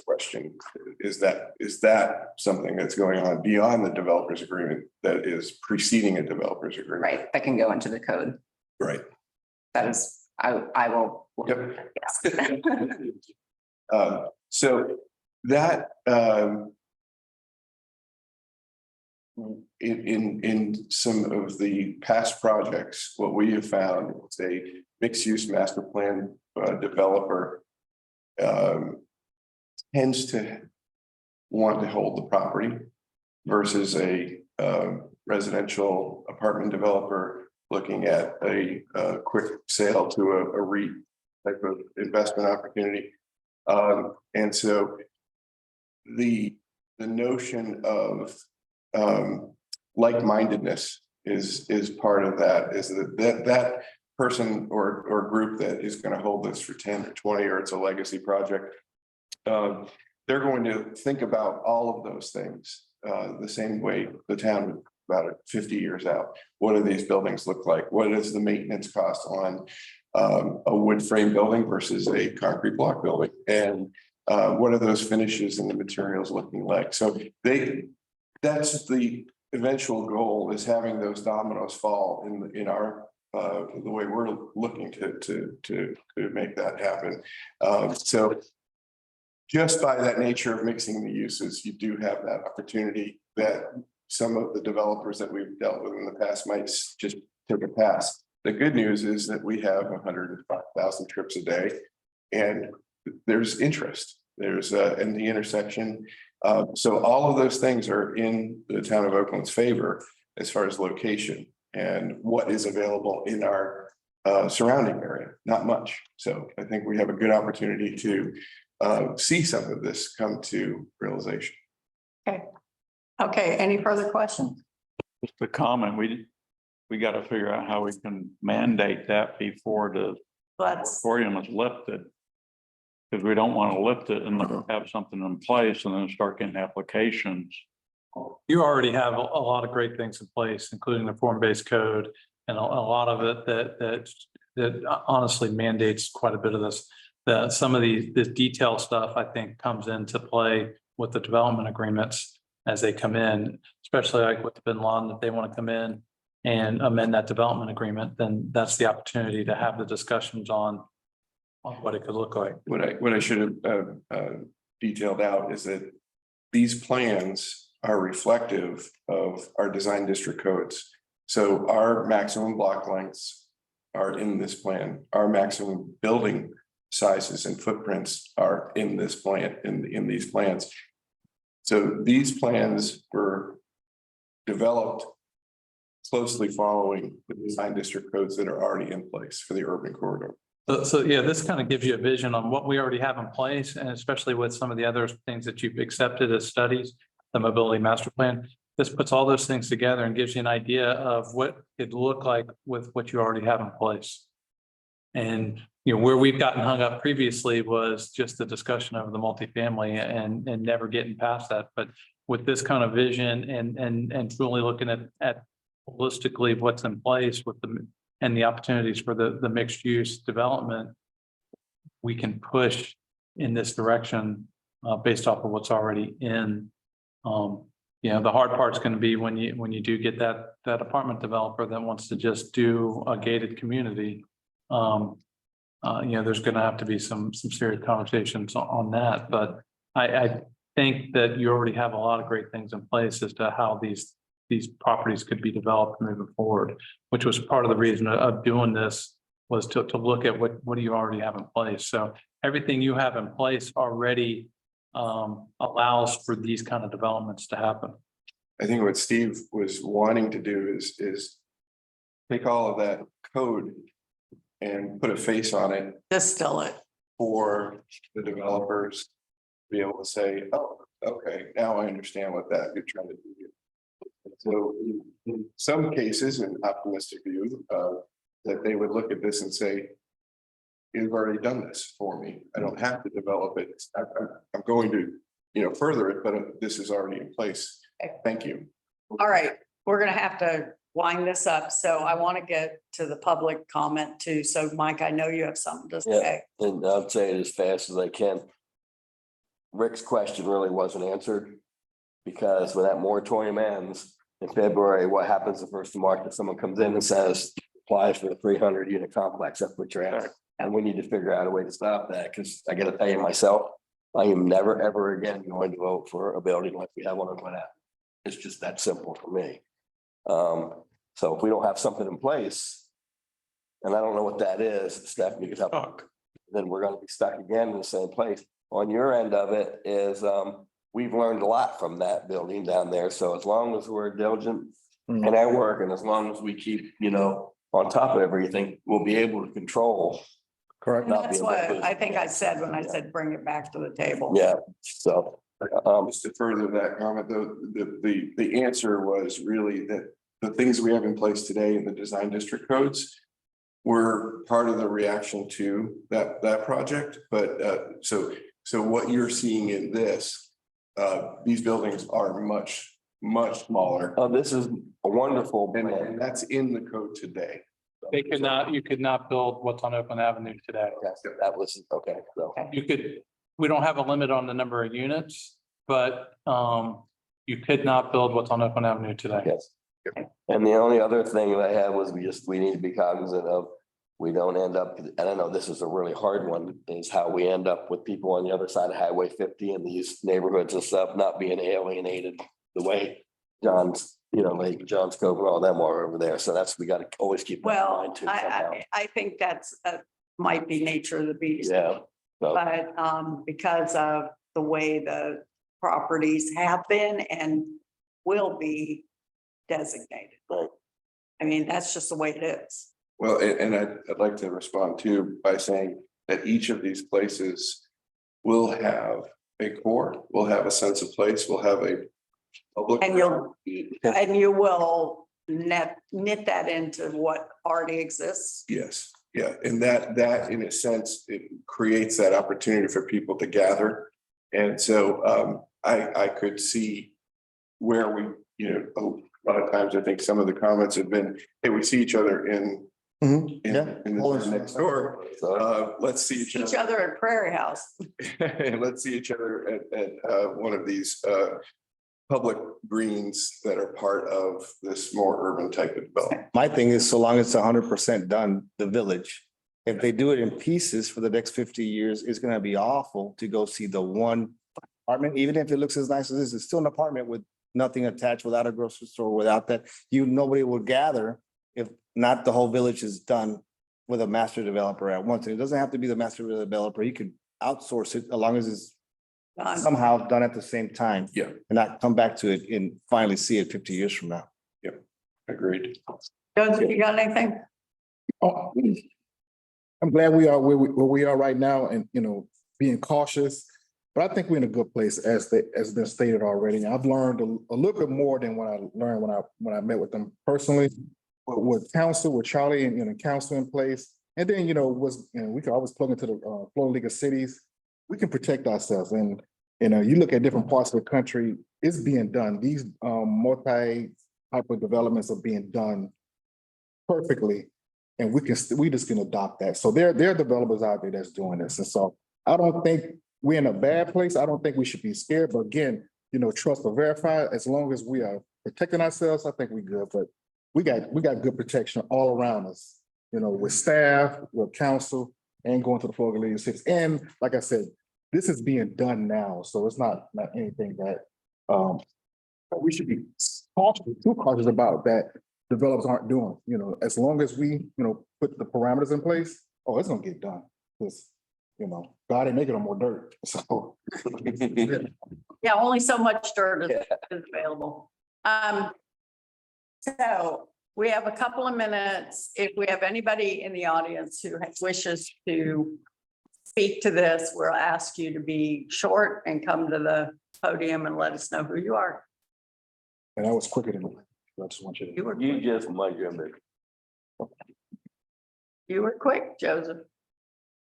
question. Is that something that's going on beyond the developers agreement that is preceding a developers agreement?
Right. That can go into the code.
Right.
That is, I will.
Yep.
Yes.
So that in some of the past projects, what we have found is a mixed use master plan developer tends to want to hold the property versus a residential apartment developer looking at a quick sale to a REIT type of investment opportunity. And so the notion of like-mindedness is part of that, is that person or group that is going to hold this for 10 or 20, or it's a legacy project. They're going to think about all of those things the same way the town would about it 50 years out. What do these buildings look like? What is the maintenance cost on a wood frame building versus a concrete block building? And what are those finishes and the materials looking like? So that's the eventual goal, is having those dominoes fall in our the way we're looking to make that happen. So just by that nature of mixing the uses, you do have that opportunity that some of the developers that we've dealt with in the past might just take a pass. The good news is that we have 105,000 trips a day, and there's interest. There's in the intersection. So all of those things are in the town of Oakland's favor as far as location and what is available in our surrounding area. Not much. So I think we have a good opportunity to see some of this come to realization.
Okay, any further questions?
Just a comment, we got to figure out how we can mandate that before the
Let's,
moratorium is lifted. Because we don't want to lift it and then have something in place and then start getting applications.
You already have a lot of great things in place, including the form-based code and a lot of it that honestly mandates quite a bit of this. That some of this detail stuff, I think, comes into play with the development agreements as they come in, especially like with the Bin Laden, that they want to come in and amend that development agreement, then that's the opportunity to have the discussions on what it could look like.
What I should have detailed out is that these plans are reflective of our design district codes. So our maximum block lengths are in this plan. Our maximum building sizes and footprints are in this plan, in these plans. So these plans were developed closely following the design district codes that are already in place for the urban corridor.
So yeah, this kind of gives you a vision on what we already have in place, and especially with some of the other things that you've accepted as studies, the mobility master plan. This puts all those things together and gives you an idea of what it'd look like with what you already have in place. And you know, where we've gotten hung up previously was just the discussion of the multifamily and never getting past that. But with this kind of vision and truly looking at holistically what's in place with the opportunities for the mixed use development, we can push in this direction based off of what's already in. You know, the hard part's going to be when you do get that apartment developer that wants to just do a gated community. You know, there's going to have to be some serious conversations on that, but I think that you already have a lot of great things in place as to how these properties could be developed moving forward, which was part of the reason of doing this, was to look at what do you already have in place. So everything you have in place already allows for these kind of developments to happen.
I think what Steve was wanting to do is take all of that code and put a face on it
distill it.
for the developers to be able to say, oh, okay, now I understand what that you're trying to do here. So in some cases, an optimistic view, that they would look at this and say, you've already done this for me. I don't have to develop it. I'm going to, you know, further it, but this is already in place. Thank you.
All right, we're gonna have to wind this up. So I want to get to the public comment too. So Mike, I know you have something to say.
And I'll say it as fast as I can. Rick's question really wasn't answered, because when that moratorium ends in February, what happens the 1st of March if someone comes in and says, applies for the 300 unit complex? That's what you're asking. And we need to figure out a way to stop that, because I gotta tell you myself, I am never, ever again going to vote for a building like we have one in Gwinnett. It's just that simple for me. So if we don't have something in place, and I don't know what that is, Stephanie could help, then we're gonna be stuck again in the same place. On your end of it is, we've learned a lot from that building down there. So as long as we're diligent in our work, and as long as we keep, you know, on top of everything, we'll be able to control.
Correct.
And that's what I think I said when I said, bring it back to the table.
Yeah, so,
Just to further that comment, though, the answer was really that the things we have in place today in the design district codes were part of the reaction to that project. But so what you're seeing in this, these buildings are much smaller.
Oh, this is a wonderful
And
plan.
that's in the code today.
You could not build what's on Oakland Avenue today.
Yes, that was, okay, so.
We don't have a limit on the number of units, but you could not build what's on Oakland Avenue today.
Yes. And the only other thing that I had was we need to be cognizant of, we don't end up, and I know this is a really hard one, is how we end up with people on the other side of Highway 50 in these neighborhoods and stuff, not being alienated the way John's, like John's Cove and all them are over there. So we got to always keep that in
Well,
mind too. somehow.
I think that's, might be nature of the beast.
Yeah. So,
But because of the way the properties have been and will be designated.
Right.
I mean, that's just the way it is.
Well, and I'd like to respond too by saying that each of these places will have a core, will have a sense of place, will have a public.
And you will knit that into what already exists.
Yes, yeah, and that in a sense, it creates that opportunity for people to gather. And so I could see where we, a lot of times I think some of the comments have been, hey, we see each other in the next door.
so
Let's see each
Each
other.
other at Prairie House.
Let's see each other at one of these public greens that are part of this more urban type of development.
My thing is, so long as it's 100% done, the village. If they do it in pieces for the next 50 years, it's gonna be awful to go see the one apartment, even if it looks as nice as this, it's still an apartment with nothing attached, without a grocery store, without that. Nobody will gather if not the whole village is done with a master developer at once. And it doesn't have to be the master developer. You could outsource it as long as it's somehow done at the same time.
Yeah.
And not come back to it and finally see it 50 years from now.
Agreed.
Joseph, you got anything?
Oh, I'm glad we are where we are right now and, being cautious. But I think we're in a good place as been stated already. I've learned a little bit more than what I learned when I met with them personally. With council, with Charlie and council in place. And then, we can always plug into the Florida League of Cities. We can protect ourselves. And, you look at different parts of the country, it's being done. These multi type of developments are being done perfectly. And we just can adopt that. So there are developers out there that's doing this. And so I don't think we're in a bad place. I don't think we should be scared. But again, trust but verify. As long as we are protecting ourselves, I think we're good. But we got good protection all around us, with staff, with council, and going to the Florida League of Cities. And like I said, this is being done now. So it's not anything that we should be too cautious about that developers aren't doing. As long as we, put the parameters in place, it's gonna get done. Because, God ain't making no more dirt. So
Yeah, only so much dirt is available. So we have a couple of minutes. If we have anybody in the audience who wishes to speak to this, we'll ask you to be short and come to the podium and let us know who you are.
and that was quicker than I just want you to.
You were
you
quick.
just might remember.
You were quick, Joseph.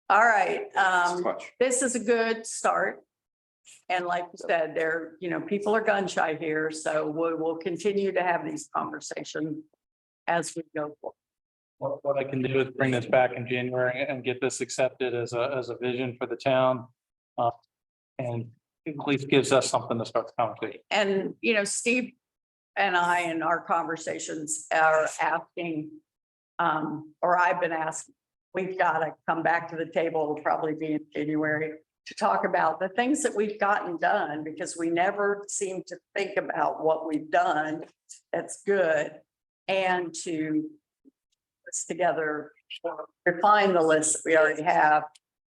All right,
Much.
this is a good start. And like you said, people are gun shy here, so we'll continue to have these conversations as we go forward.
What I can do is bring this back in January and get this accepted as a vision for the town. And at least gives us something to start the conversation.
And, Steve and I in our conversations are asking, or I've been asking, we've got to come back to the table, it'll probably be in January, to talk about the things that we've gotten done, because we never seem to think about what we've done that's good, and to put together, or refine the list that we already have,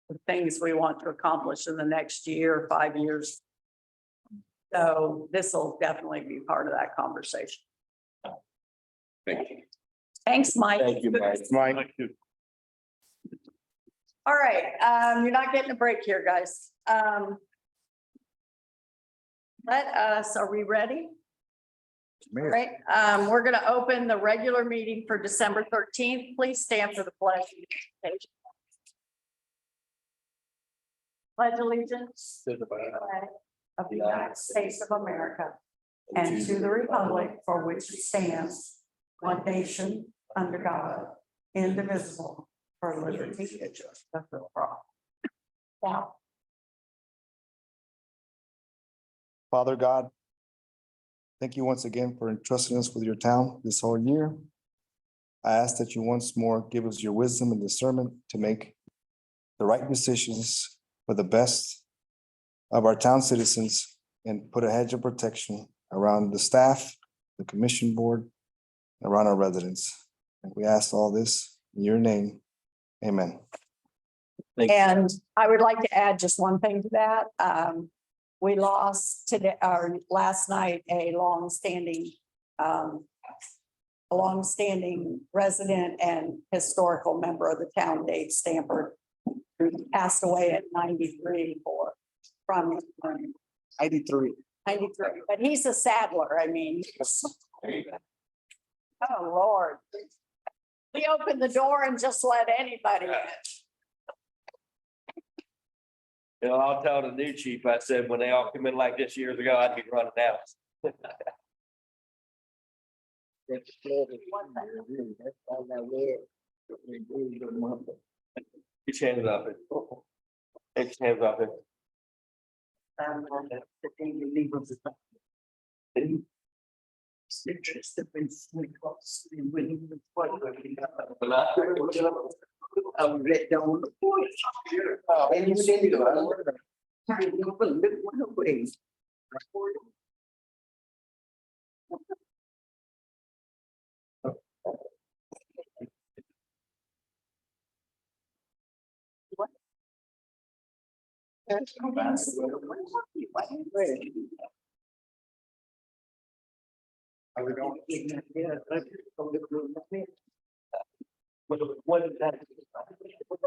the things we want to accomplish in the next year, 5 years. So this will definitely be part of that conversation.
Thank you.
Thanks, Mike.
Thank you, Mike.
Mike.
All right, you're not getting a break here, guys. Are we ready?
Mayor.
Right, we're gonna open the regular meeting for December 13th. Please stand for the pledge. Pledge allegiance to the flag of the United States of America and to the republic for which it stands, one nation, under God, indivisible, for liberty and justice for all. Now,
Father God, thank you once again for entrusting us with your town this whole year. I ask that you once more give us your wisdom and discernment to make the right decisions for the best of our town citizens and put a hedge of protection around the staff, the commission board, around our residents. And we ask all this in your name. Amen.
and I would like to add just one thing to that. We lost today, or last night, a longstanding resident and historical member of the town, Dave Stanford, who passed away at 93 from
93.
93, but he's a saddler. I mean. Oh, Lord. We opened the door and just let anybody in.
You know, I'll tell the new chief, I said, when they all come in like this years ago, I'd be running out. His hands up. His hands up.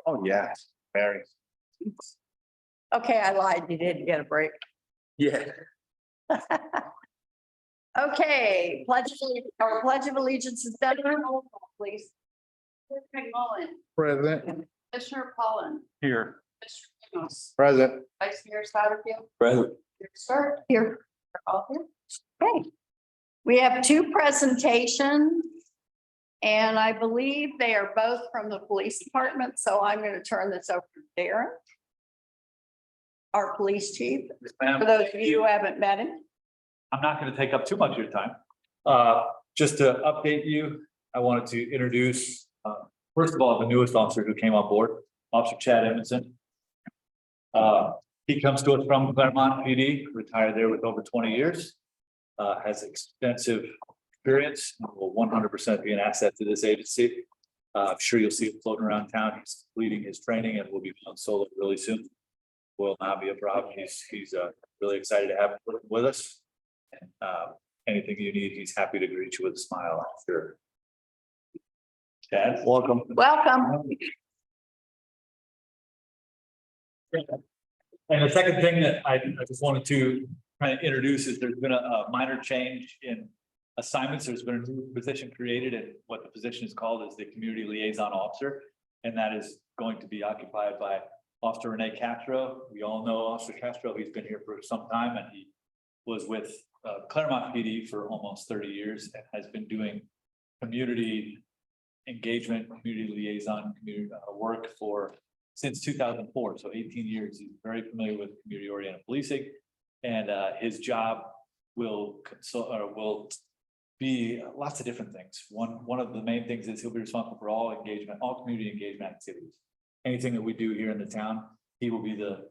Oh, yeah, very.
Okay, I lied. You did get a break.
Yeah.
Okay, our pledge of allegiance is done. Roll call, please. Commissioner McMullen,
President.
Commissioner Pollen,
Here.
Commissioner Amos,
Present.
Vice Mayor Satterfield,
Present.
Start here. All here. Okay. We have two presentations. And I believe they are both from the police department, so I'm going to turn this over to Darren, our police chief, for those of you who haven't met him.
I'm not going to take up too much of your time. Just to update you, I wanted to introduce, first of all, the newest officer who came on board, Officer Chad Edmondson. He comes to us from Claremont PD, retired there with over 20 years, has extensive experience, and will 100% be an asset to this agency. I'm sure you'll see him floating around town. He's completing his training and will be on solo really soon. Will not be a problem. He's really excited to have him with us. And anything you need, he's happy to greet you with a smile, I'm sure. Chad, welcome.
Welcome.
And the second thing that I just wanted to kind of introduce is there's been a minor change in assignments. There's been a new position created, and what the position is called is the community liaison officer. And that is going to be occupied by Officer Renee Castro. We all know Officer Castro. He's been here for some time, and he was with Claremont PD for almost 30 years and has been doing community engagement, community liaison, community work since 2004. So 18 years. He's very familiar with community oriented policing, and his job will be lots of different things. One of the main things is he'll be responsible for all community engagement activities. Anything that we do here in the town, he will be the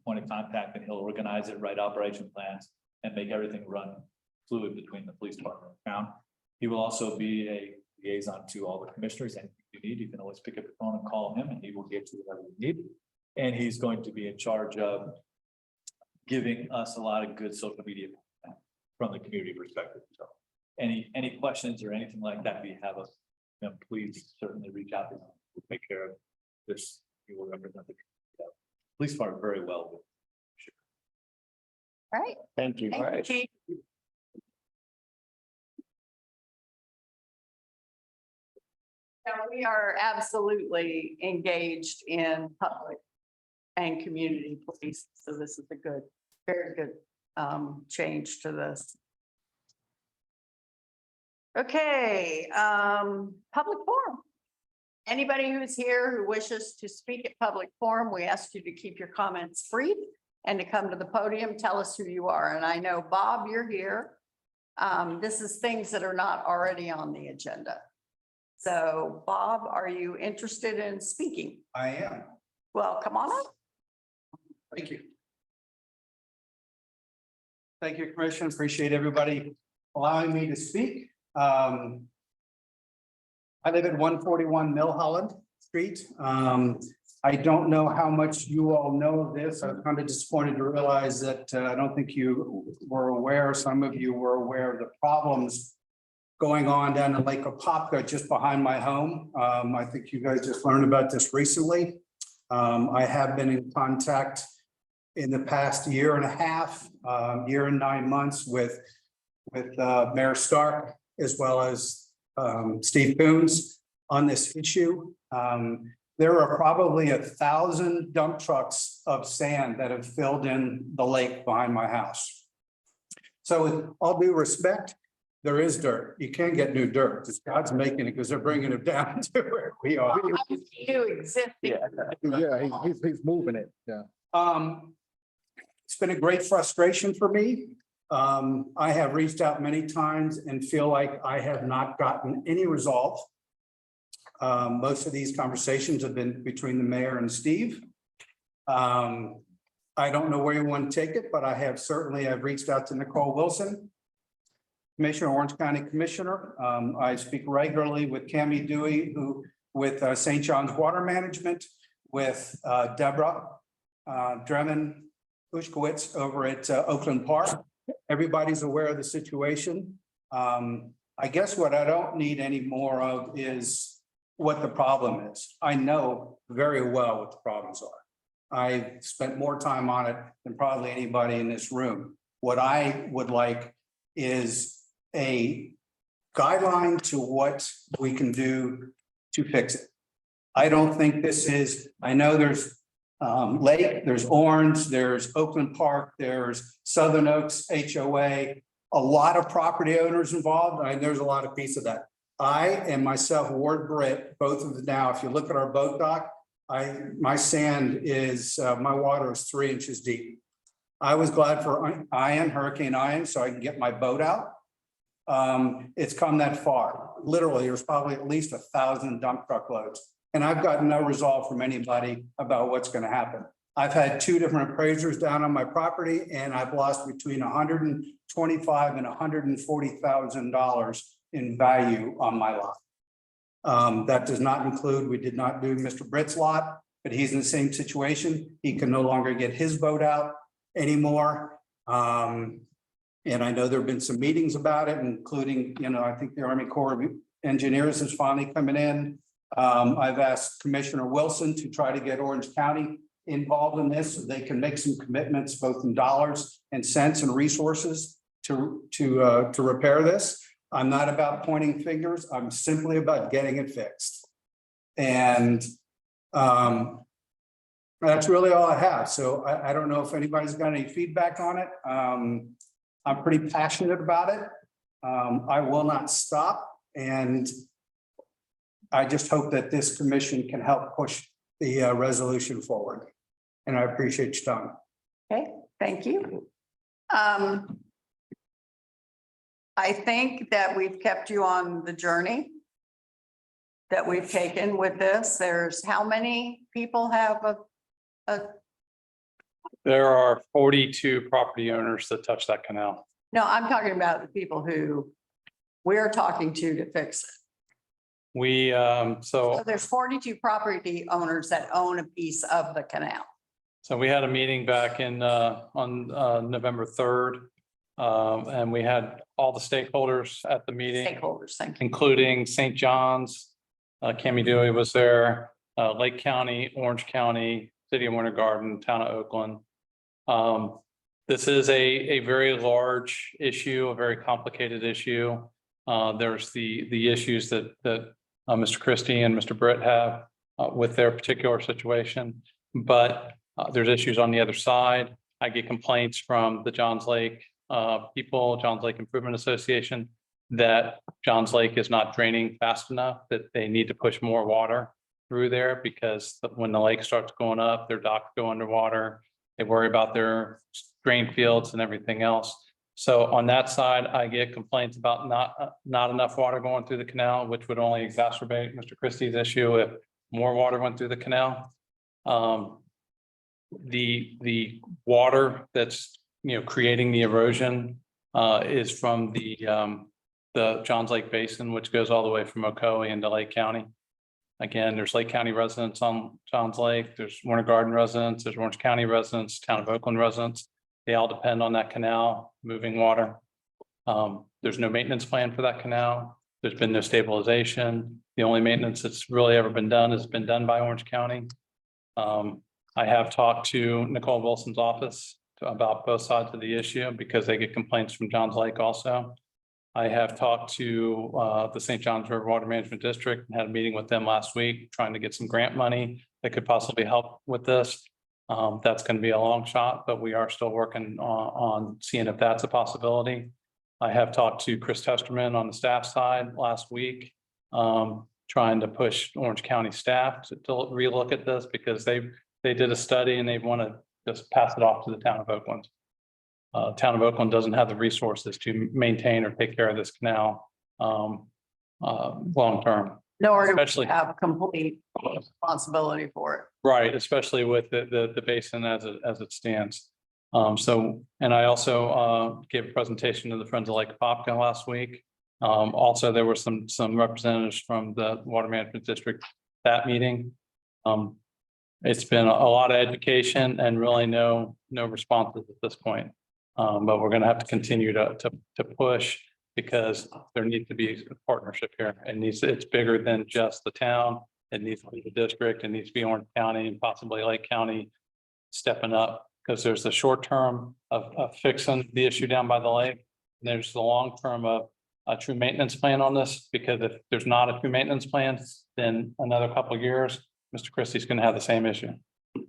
point of contact, and he'll organize it, write operation plans, and make everything run fluid between the police department and town. He will also be a liaison to all the commissioners, and if you need, you can always pick up the phone and call him, and he will get you whatever you need. And he's going to be in charge of giving us a lot of good social media from the community perspective. So any questions or anything like that, we have please certainly reach out to him. We'll take care of this. He will represent the police department very well.
All right.
Thank you.
Thank you, Chief. Yeah, we are absolutely engaged in public and community police, so this is a good, very good change to this. Okay, public forum. Anybody who's here who wishes to speak at public forum, we ask you to keep your comments brief and to come to the podium, tell us who you are. And I know, Bob, you're here. This is things that are not already on the agenda. So Bob, are you interested in speaking?
I am.
Well, come on up.
Thank you. Thank you, Commissioner. Appreciate everybody allowing me to speak. I live at 141 Milholland Street. I don't know how much you all know of this. I'm kind of disappointed to realize that I don't think you were aware, some of you were aware of the problems going on down in Lake Apopka just behind my home. I think you guys just learned about this recently. I have been in contact in the past year and a half, year and 9 months with Mayor Stark, as well as Steve Coons on this issue. There are probably 1,000 dump trucks of sand that have filled in the lake behind my house. So with all due respect, there is dirt. You can't get new dirt. It's God's making it because they're bringing it down to where we are.
You exist.
Yeah, he's moving it, yeah.
It's been a great frustration for me. I have reached out many times and feel like I have not gotten any resolve. Most of these conversations have been between the mayor and Steve. I don't know where you want to take it, but I've reached out to Nicole Wilson, Commissioner, Orange County Commissioner. I speak regularly with Cammie Dewey, with St. John's Water Management, with Deborah Drummond Ushkowitz over at Oakland Park. Everybody's aware of the situation. I guess what I don't need any more of is what the problem is. I know very well what the problems are. I spent more time on it than probably anybody in this room. What I would like is a guideline to what we can do to fix it. I don't think this is, I know there's Lake, there's Orange, there's Oakland Park, there's Southern Oaks HOA, a lot of property owners involved. There's a lot of piece of that. I and myself, Ward Britt, both of them now, if you look at our boat dock, my sand is, my water is 3 inches deep. I was glad for Hurricane Ian, so I can get my boat out. It's come that far. Literally, there's probably at least 1,000 dump truck loads. And I've gotten no resolve from anybody about what's going to happen. I've had 2 different appraisers down on my property, and I've lost between $125,000 and $140,000 in value on my lot. That does not include, we did not do Mr. Britt's lot, but he's in the same situation. He can no longer get his boat out anymore. And I know there have been some meetings about it, including, I think the Army Corps of Engineers is finally coming in. I've asked Commissioner Wilson to try to get Orange County involved in this so they can make some commitments, both in dollars and cents and resources to repair this. I'm not about pointing fingers. I'm simply about getting it fixed. And that's really all I have. So I don't know if anybody's got any feedback on it. I'm pretty passionate about it. I will not stop. And I just hope that this commission can help push the resolution forward. And I appreciate your time.
Okay, thank you. I think that we've kept you on the journey that we've taken with this. There's how many people have
There are 42 property owners that touch that canal.
no, I'm talking about the people who we're talking to fix it.
We,
So there's 42 property owners that own a piece of the canal.
So we had a meeting back in, on November 3rd. And we had all the stakeholders at the meeting,
Stakeholders, thank you.
including St. John's. Cammie Dewey was there, Lake County, Orange County, City of Winter Garden, Town of Oakland. This is a very large issue, a very complicated issue. There's the issues that Mr. Christie and Mr. Britt have with their particular situation. But there's issues on the other side. I get complaints from the Johns Lake people, Johns Lake Improvement Association, that Johns Lake is not draining fast enough, that they need to push more water through there because when the lake starts going up, their docks go underwater. They worry about their drain fields and everything else. So on that side, I get complaints about not enough water going through the canal, which would only exacerbate Mr. Christie's issue if more water went through the canal. The water that's, creating the erosion is from the Johns Lake Basin, which goes all the way from Ocoee into Lake County. Again, there's Lake County residents on Johns Lake, there's Winter Garden residents, there's Orange County residents, Town of Oakland residents. They all depend on that canal moving water. There's no maintenance plan for that canal. There's been no stabilization. The only maintenance that's really ever been done has been done by Orange County. I have talked to Nicole Wilson's office about both sides of the issue because they get complaints from Johns Lake also. I have talked to the St. Johns River Water Management District and had a meeting with them last week, trying to get some grant money that could possibly help with this. That's going to be a long shot, but we are still working on seeing if that's a possibility. I have talked to Chris Testerman on the staff side last week, trying to push Orange County staff to relook at this because they did a study and they want to just pass it off to the Town of Oakland. Town of Oakland doesn't have the resources to maintain or take care of this canal long term.
Nor do we
Especially-
have complete responsibility for it.
Right, especially with the basin as it stands. And I also gave a presentation to the Friends of Lake Popka last week. Also, there were some representatives from the Water Management District that meeting. It's been a lot of education and really no responses at this point. But we're going to have to continue to push because there needs to be a partnership here. It's bigger than just the town. It needs to be the district. It needs to be Orange County and possibly Lake County stepping up because there's the short term of fixing the issue down by the lake. And there's the long term of a true maintenance plan on this, because if there's not a true maintenance plan, then another couple of years, Mr. Christie's going to have the same issue.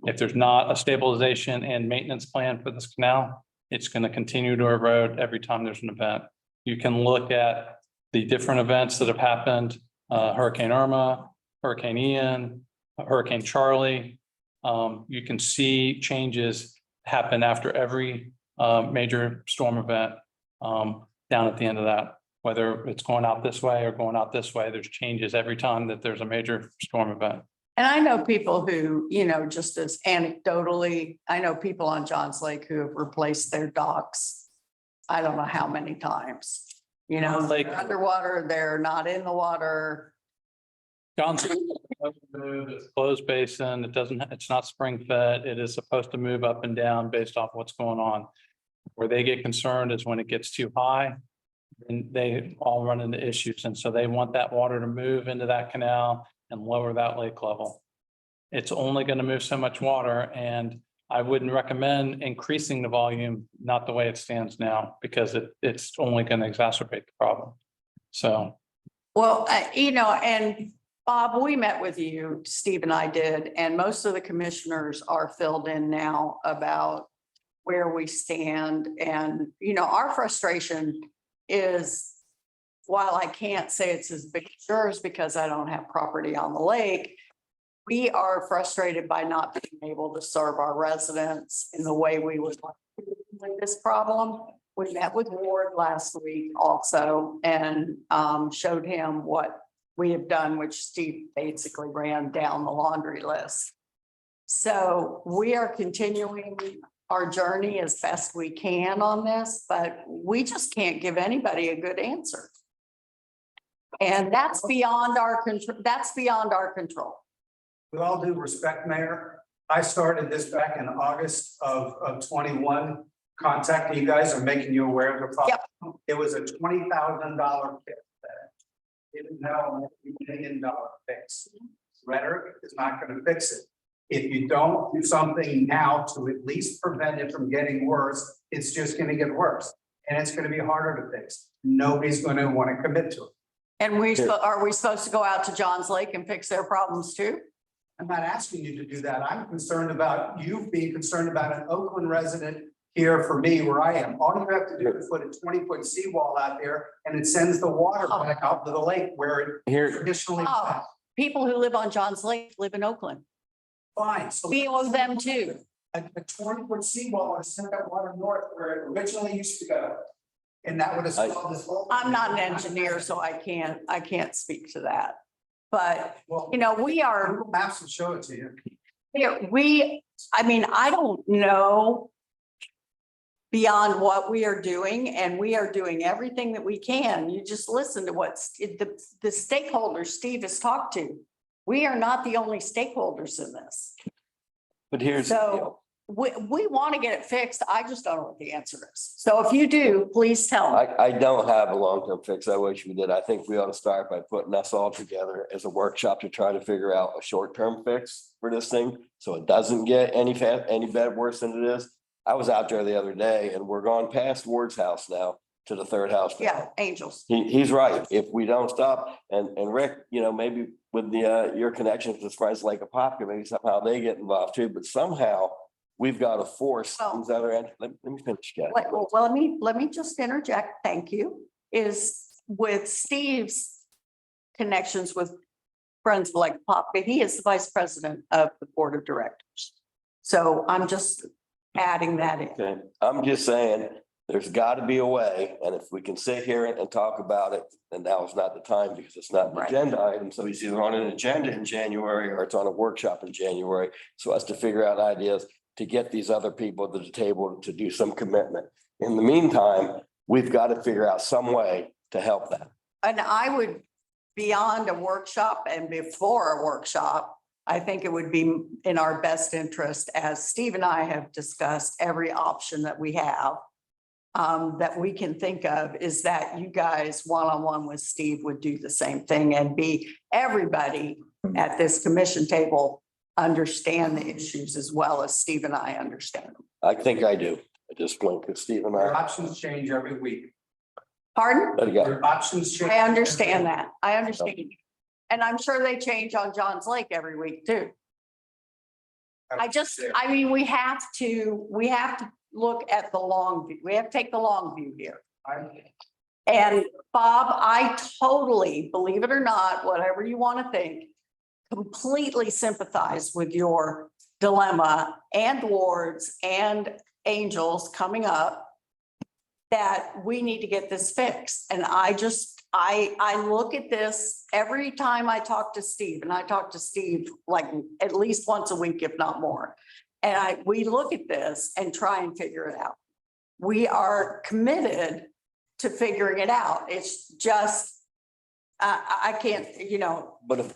If there's not a stabilization and maintenance plan for this canal, it's going to continue to erode every time there's an event. You can look at the different events that have happened, Hurricane Irma, Hurricane Ian, Hurricane Charlie. You can see changes happen after every major storm event down at the end of that. Whether it's going out this way or going out this way, there's changes every time that there's a major storm event.
And I know people who, just as anecdotally, I know people on Johns Lake who have replaced their docks. I don't know how many times,
Lake-
they're underwater, they're not in the water.
Johnson, it's closed basin. It's not spring fed. It is supposed to move up and down based off what's going on. Where they get concerned is when it gets too high, and they all run into issues. And so they want that water to move into that canal and lower that lake level. It's only going to move so much water, and I wouldn't recommend increasing the volume, not the way it stands now, because it's only going to exacerbate the problem. So.
Well, and Bob, we met with you, Steve and I did, and most of the commissioners are filled in now about where we stand. And, our frustration is, while I can't say it's as big as yours because I don't have property on the lake, we are frustrated by not being able to serve our residents in the way we would like to with this problem. We met with Ward last week also and showed him what we have done, which Steve basically ran down the laundry list. So we are continuing our journey as best we can on this, but we just can't give anybody a good answer. And that's beyond our control. That's beyond our control.
With all due respect, Mayor, I started this back in August of 21, contacting you guys and making you aware of the problem.
Yep.
It was a $20,000 fix. Didn't know $1 million fix. Rhetoric is not going to fix it. If you don't do something now to at least prevent it from getting worse, it's just going to get worse. And it's going to be harder to fix. Nobody's going to want to commit to it.
And are we supposed to go out to Johns Lake and fix their problems too?
I'm not asking you to do that. I'm concerned about you being concerned about an Oakland resident here for me where I am. All you have to do is put a 20-foot seawall out there and it sends the water back out to the lake where it
Here,
traditionally.
Oh, people who live on Johns Lake live in Oakland.
Fine. So
We owe them too.
a 20-foot seawall would send that water north where it originally used to go. And that would have solved this whole.
I'm not an engineer, so I can't speak to that. But,
Well,
you know, we are,
Google Maps will show it to you.
I mean, I don't know beyond what we are doing, and we are doing everything that we can. You just listen to what the stakeholders Steve has talked to. We are not the only stakeholders in this.
but here's the
So
deal.
we want to get it fixed. I just don't know what the answer is. So if you do, please tell me.
I don't have a long-term fix. I wish we did. I think we ought to start by putting us all together as a workshop to try to figure out a short-term fix for this thing. So it doesn't get any bad worse than it is. I was out there the other day and we're going past Ward's house now to the third house. down.
Yeah, Angels.
He's right. If we don't stop and Rick, you know, maybe with the, your connections with Friends Lake Apopka, maybe somehow they get involved too, but somehow we've got to force
Well-
these other end. Let me finish, Kathy.
Well, let me just interject, thank you, is with Steve's connections with Friends Like Papa, he is the vice president of the board of directors. So I'm just adding that in.
Okay, I'm just saying, there's got to be a way, and if we can sit here and talk about it, then now is not the time because it's not an
Right.
agenda item. So it's either on an agenda in January or it's on a workshop in January. So as to figure out ideas to get these other people to the table to do some commitment. In the meantime, we've got to figure out some way to help that.
And I would, beyond a workshop and before a workshop, I think it would be in our best interest, as Steve and I have discussed, every option that we have that we can think of, is that you guys one-on-one with Steve would do the same thing and be everybody at this commission table understand the issues as well as Steve and I understand them.
I think I do at this point, because Steve and
Your
I,
options change every week.
Pardon?
let it go.
Your options change.
I understand that. I understand. And I'm sure they change on Johns Lake every week too. I mean, we have to look at the long view. We have to take the long view here. And Bob, I totally, believe it or not, whatever you want to think, completely sympathize with your dilemma and Ward's and Angels coming up, that we need to get this fixed. And I look at this every time I talk to Steve, and I talk to Steve like at least once a week, if not more. And we look at this and try and figure it out. We are committed to figuring it out. It's just, I can't, you know,
But if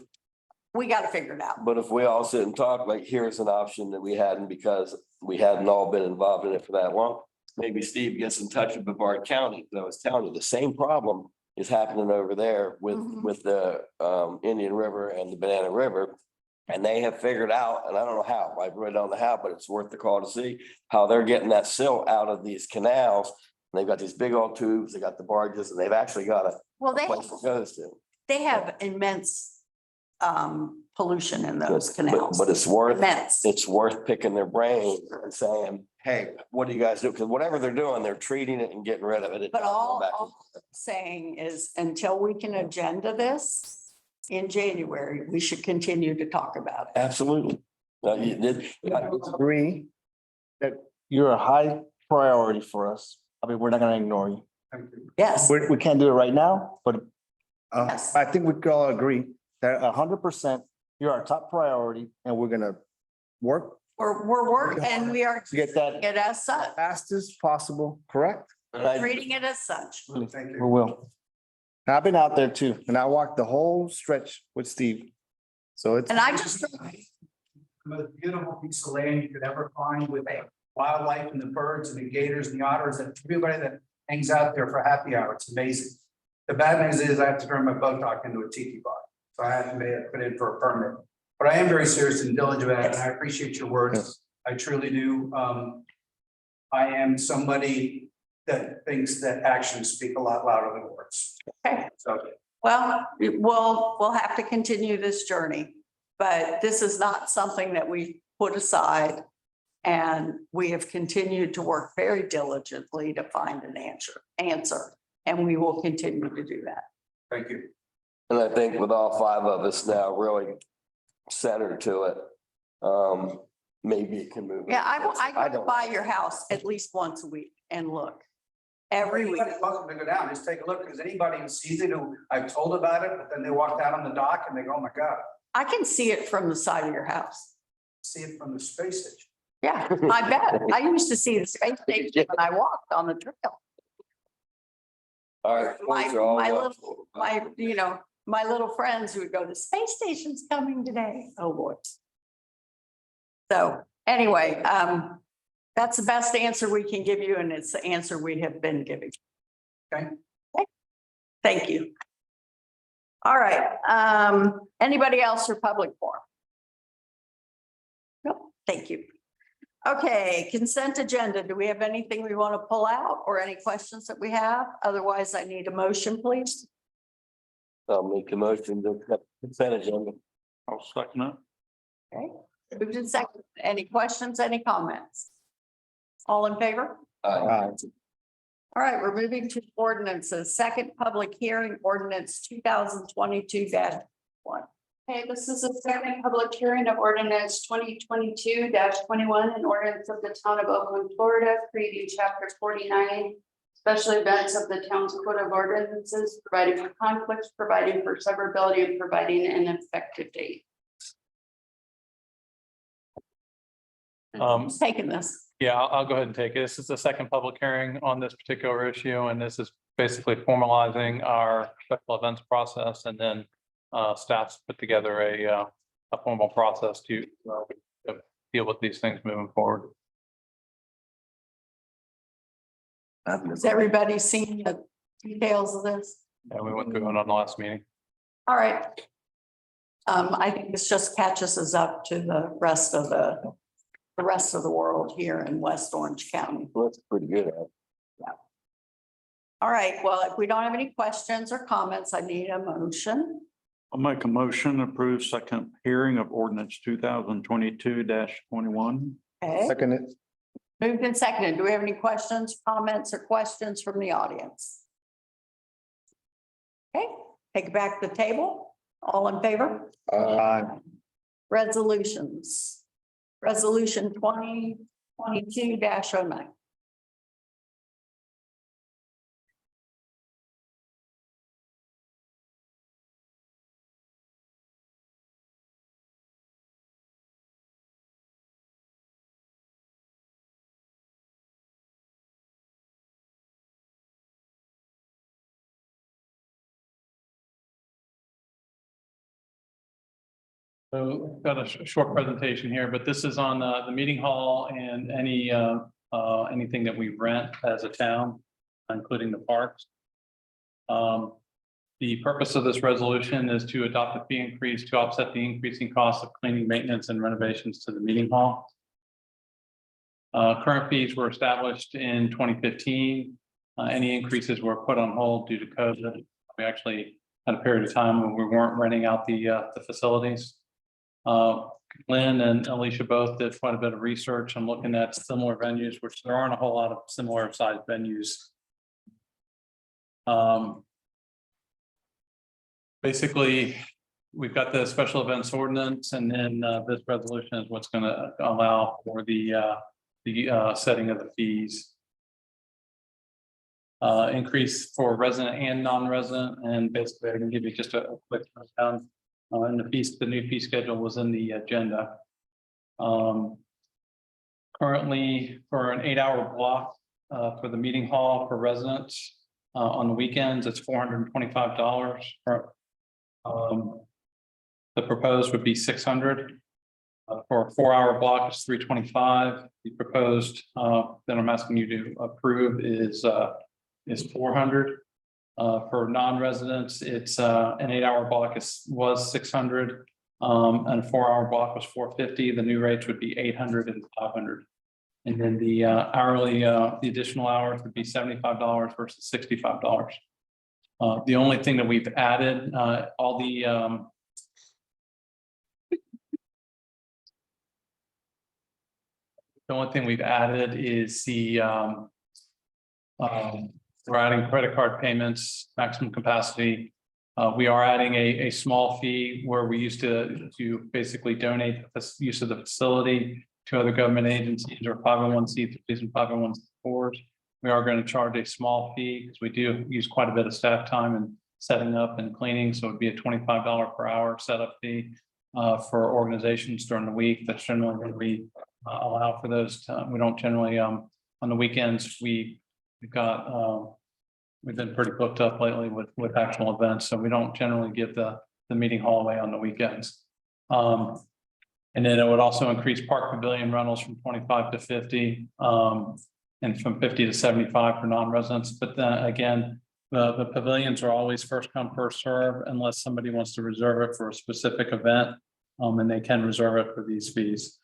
we got to figure it out.
But if we all sit and talk, like, here's an option that we hadn't because we hadn't all been involved in it for that long. Maybe Steve gets in touch with Brevard County. I was telling you, the same problem is happening over there with,
Mhm.
with the Indian River and the Banana River. And they have figured out, and I don't know how, I really don't know how, but it's worth the call to see how they're getting that silt out of these canals. And they've got these big old tubes, they got the barges, and they've actually got a
Well,
place it goes to.
they have immense pollution in those canals.
But it's worth
Immense.
it's worth picking their brain and saying, hey, what do you guys do? Because whatever they're doing, they're treating it and getting rid of it. It's
But
not going
all
back.
I'm saying is, until we can agenda this in January, we should continue to talk about it.
Absolutely. You did.
Agree that you're a high priority for us. I mean, we're not gonna ignore you.
Yes,
We can't do it right now, but
Yes.
I think we could all agree that 100%, you're our top priority and we're gonna work
we're working and we are
to get that
treating it as such,
fastest possible, correct?
And I-
treating it as such.
Thank
We
you.
will. And I've been out there too, and I walked the whole stretch with Steve. So it's.
And I just,
The most beautiful piece of land you could ever find with wildlife and the birds and the gators and the otters and everybody that hangs out there for happy hour. It's amazing. The bad news is I have to turn my boat dock into a tiki bar. So I have to put in for a permit. But I am very serious and diligent about it, and I appreciate your words.
Yes.
I truly do. I am somebody that thinks that actions speak a lot louder than words.
Okay.
So
Well, we'll have to continue this journey, but this is not something that we put aside. And we have continued to work very diligently to find an answer, and we will continue to do that.
Thank you.
And I think with all five of us now really centered to it, maybe it can move.
Yeah, I go
don't-
by your house at least once a week and look every week.
Anybody's welcome to go down, just take a look, because anybody who sees it, who I've told about it, but then they walk down on the dock and they go, oh my God,
I can see it from the side of your house.
see it from the space station.
Yeah, I bet. I used to see the space station when I walked on the trail.
All right.
My,
those are all
my
welcome.
little, my little friends would go, the space station's coming today. Oh, boy. So anyway, that's the best answer we can give you, and it's the answer we have been giving.
Okay.
Thank you. All right, anybody else for public forum? No, thank you. Okay, consent agenda. Do we have anything we want to pull out or any questions that we have? Otherwise, I need a motion, please.
I'll make a motion to accept the consent agenda.
I'll second it.
Okay, moved in second. Any questions, any comments? All in favor? All right, we're moving to ordinances. Second public hearing, ordinance 2022-1.
Okay, this is the second public hearing of ordinance 2022-21, an ordinance of the town of Oakland, Florida, creating chapter 49, special events of the town's code of ordinances, providing for conflicts, providing for severability, and providing an effective date.
Who's taking this?
Yeah, I'll go ahead and take it. This is the second public hearing on this particular issue, and this is basically formalizing our special events process, and then staff's put together a formal process to deal with these things moving forward.
Has everybody seen the details of this?
And we went through it on the last meeting.
All right. I think this just catches us up to the rest of the world here in West Orange County.
Well, that's pretty good.
All right, well, if we don't have any questions or comments, I need a motion.
I'll make a motion to approve second hearing of ordinance 2022-21.
Okay,
Second it.
moved and seconded. Do we have any questions, comments, or questions from the audience? Okay, take it back to the table. All in favor? Resolutions. Resolution 2022-09.
So got a short presentation here, but this is on the meeting hall and anything that we rent as a town, including the parks. The purpose of this resolution is to adopt a fee increase to offset the increasing cost of cleaning, maintenance, and renovations to the meeting hall. Current fees were established in 2015. Any increases were put on hold due to COVID. We actually had a period of time when we weren't renting out the facilities. Lynn and Alicia both did quite a bit of research and looking at similar venues, which there aren't a whole lot of similar sized venues. Basically, we've got the special events ordinance, and then this resolution is what's going to allow for the setting of the fees. Increase for resident and non-resident, and basically I can give you just a quick rundown. And the new fee schedule was in the agenda. Currently, for an 8-hour block for the meeting hall for residents on the weekends, it's $425. The proposed would be $600. For a 4-hour block, it's $325. The proposed that I'm asking you to approve is $400. For non-residents, it's an 8-hour block was $600. And a 4-hour block was $450. The new rates would be $800 and $500. And then the hourly, the additional hours would be $75 versus $65. The only thing that we've added, all the only thing we've added is we're adding credit card payments, maximum capacity. We are adding a small fee where we used to basically donate the use of the facility to other government agencies or 501(c)(3)s and 501(c)(4)s. We are going to charge a small fee because we do use quite a bit of staff time in setting up and cleaning. So it'd be a $25 per hour setup fee for organizations during the week. That's generally when we allow for those. We don't generally on the weekends. We've been pretty booked up lately with actual events, so we don't generally give the meeting hallway on the weekends. And then it would also increase park pavilion rentals from 25 to 50, and from 50 to 75 for non-residents. But then again, the pavilions are always first come, first serve unless somebody wants to reserve it for a specific event, and they can reserve it for these fees.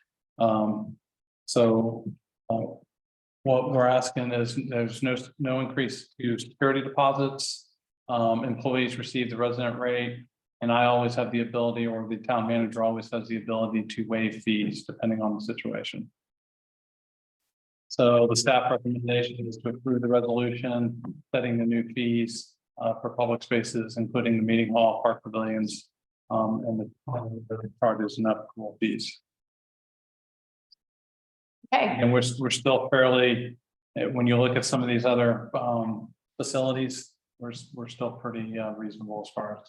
What we're asking is there's no increase to security deposits. Employees receive the resident rate, and I always have the ability, or the town manager always has the ability to waive fees depending on the situation. So the staff recommendation is to approve the resolution, setting the new fees for public spaces, including the meeting hall, park pavilions, and the charges and applicable fees.
Okay,
And we're still fairly, when you look at some of these other facilities, we're still pretty reasonable as far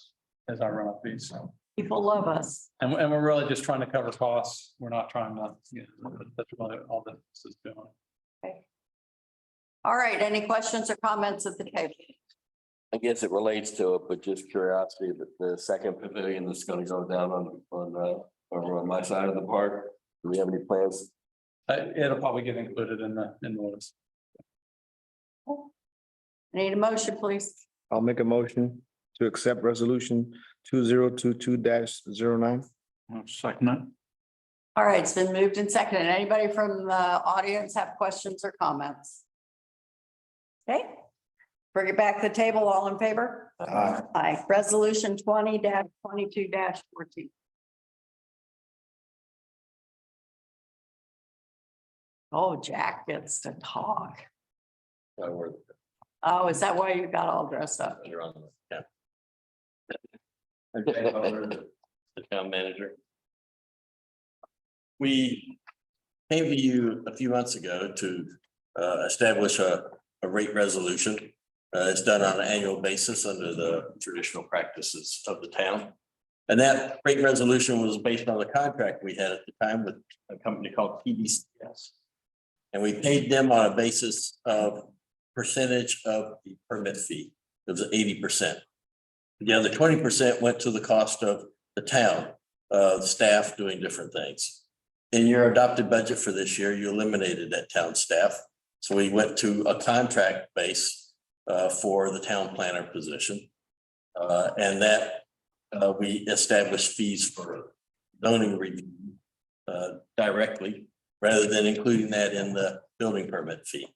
as our rental fees. So,
people love us.
and we're really just trying to cover costs. We're not trying to, that's what all this is doing.
All right, any questions or comments at the table?
I guess it relates to it, but just curiosity, that the second pavilion that's gonna go down over on my side of the park, do we have any plans?
It'll probably get included in the list.
Need a motion, please?
I'll make a motion to accept resolution 2022-09.
I'll second it.
All right, it's been moved and seconded. Anybody from the audience have questions or comments? Okay, bring it back to the table. All in favor?
Aye.
Aye. Resolution 20-22-14. Oh, Jack gets to talk. Oh, is that why you got all dressed up?
You're on the town manager.
We came to you a few months ago to establish a rate resolution. It's done on an annual basis under the traditional practices of the town. And that rate resolution was based on the contract we had at the time with a company called PDCS. And we paid them on a basis of percentage of the permit fee. It was 80%. The other 20% went to the cost of the town, the staff doing different things. In your adopted budget for this year, you eliminated that town staff. So we went to a contract base for the town planner position. And that we established fees for zoning review directly, rather than including that in the building permit fee.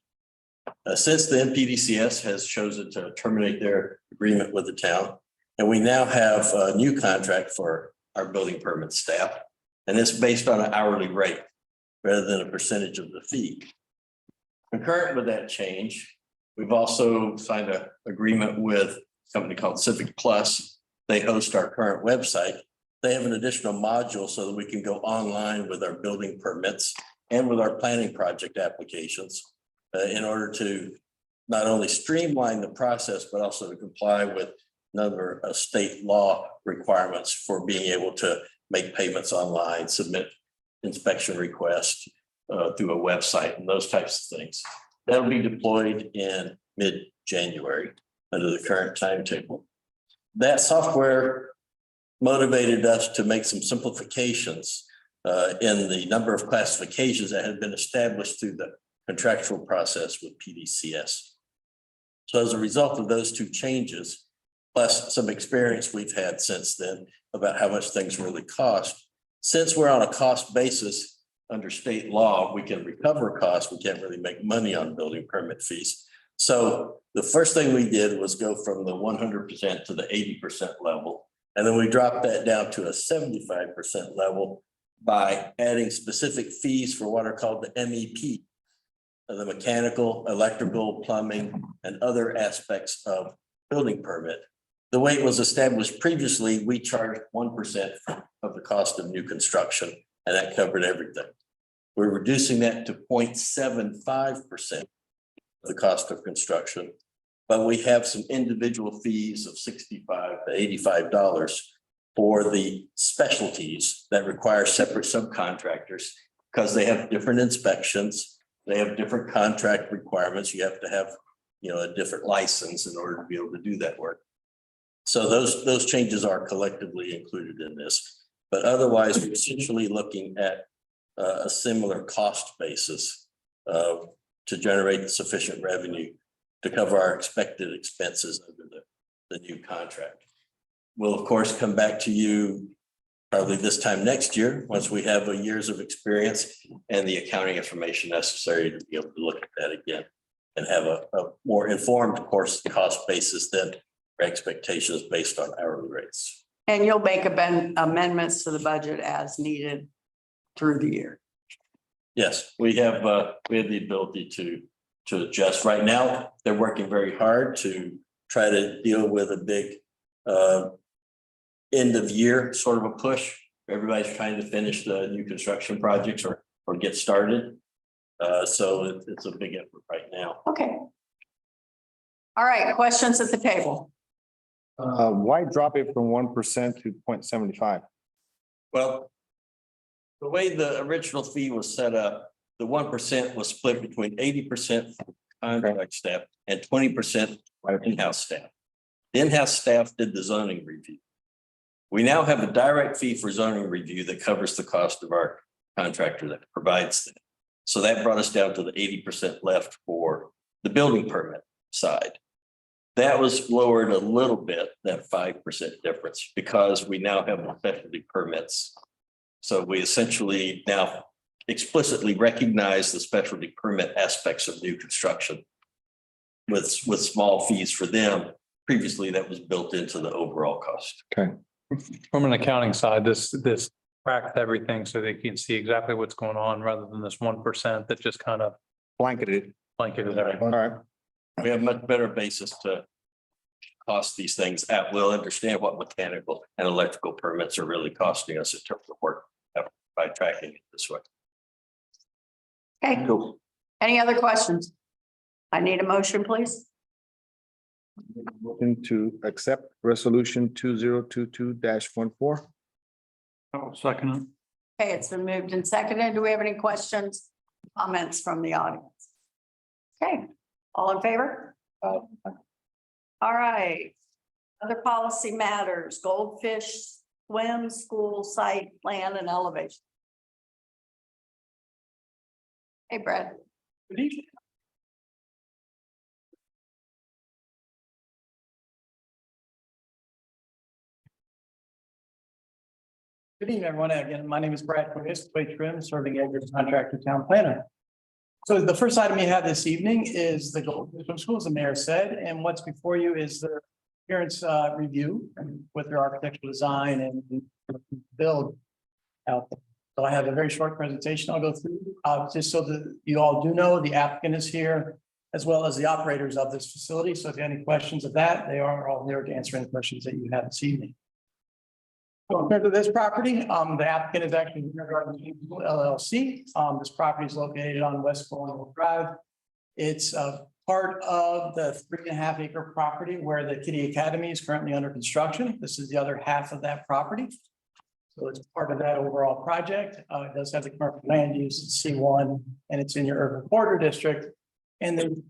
Since then, PDCS has chosen to terminate their agreement with the town. And we now have a new contract for our building permit staff. And it's based on an hourly rate rather than a percentage of the fee. Concurrent with that change, we've also signed an agreement with a company called Civic Plus. They host our current website. They have an additional module so that we can go online with our building permits and with our planning project applications in order to not only streamline the process, but also to comply with a number of state law requirements for being able to make payments online, submit inspection requests through a website and those types of things. That'll be deployed in mid-January under the current timetable. That software motivated us to make some simplifications in the number of classifications that had been established through the contractual process with PDCS. So as a result of those two changes, plus some experience we've had since then about how much things really cost, since we're on a cost basis under state law, we can recover costs. We can't really make money on building permit fees. So the first thing we did was go from the 100% to the 80% level. And then we dropped that down to a 75% level by adding specific fees for what are called the MEP. The mechanical, electrical, plumbing, and other aspects of building permit. The way it was established previously, we charged 1% of the cost of new construction, and that covered everything. We're reducing that to 0.75% of the cost of construction. But we have some individual fees of $65 to $85 for the specialties that require separate subcontractors because they have different inspections. They have different contract requirements. You have to have, a different license in order to be able to do that work. So those changes are collectively included in this. But otherwise, we're essentially looking at a similar cost basis to generate sufficient revenue to cover our expected expenses under the new contract. We'll, of course, come back to you probably this time next year, once we have years of experience and the accounting information necessary to be able to look at that again and have a more informed cost basis than our expectations based on hourly rates.
And you'll make amendments to the budget as needed through the year.
Yes, we have the ability to adjust. Right now, they're working very hard to try to deal with a big end of year sort of a push. Everybody's trying to finish the new construction projects or get started. So it's a big effort right now.
Okay. All right, questions at the table?
Why drop it from 1% to 0.75?
Well, the way the original fee was set up, the 1% was split between 80% contract staff and 20% in-house staff. The in-house staff did the zoning review. We now have a direct fee for zoning review that covers the cost of our contractor that provides that. So that brought us down to the 80% left for the building permit side. That was lowered a little bit, that 5% difference, because we now have specialty permits. So we essentially now explicitly recognize the specialty permit aspects of new construction with small fees for them. Previously, that was built into the overall cost.
Okay.
From an accounting side, this tracks everything so they can see exactly what's going on rather than this 1% that just kind of
Blanketed.
blanketed everything.
All right.
We have much better basis to cost these things at. We'll understand what mechanical and electrical permits are really costing us in terms of work by tracking it this way.
Okay,
Cool.
any other questions? I need a motion, please.
Looking to accept resolution 2022-14.
Oh, second.
Okay, it's been moved and seconded. Do we have any questions, comments from the audience? Okay, all in favor? All right. Other policy matters, Goldfish Swim School site plan and elevation. Hey, Brad.
Good evening. Good evening, everyone. Again, my name is Brad Quinnis, Wade Trim, serving as your contractor town planner. So the first item we have this evening is the Goldfish Swim School, as the mayor said, and what's before you is their appearance review with their architectural design and build out there. So I have a very short presentation I'll go through, just so that you all do know the applicant is here, as well as the operators of this facility. So if you have any questions of that, they are all here to answer any questions that you have this evening. So in terms of this property, the applicant is actually Wintergarden LLC. This property is located on West Colonial Drive. It's part of the 3.5 acre property where the Kitty Academy is currently under construction. This is the other half of that property. So it's part of that overall project. It does have the commercial land use, it's C1, and it's in your urban corridor district. And then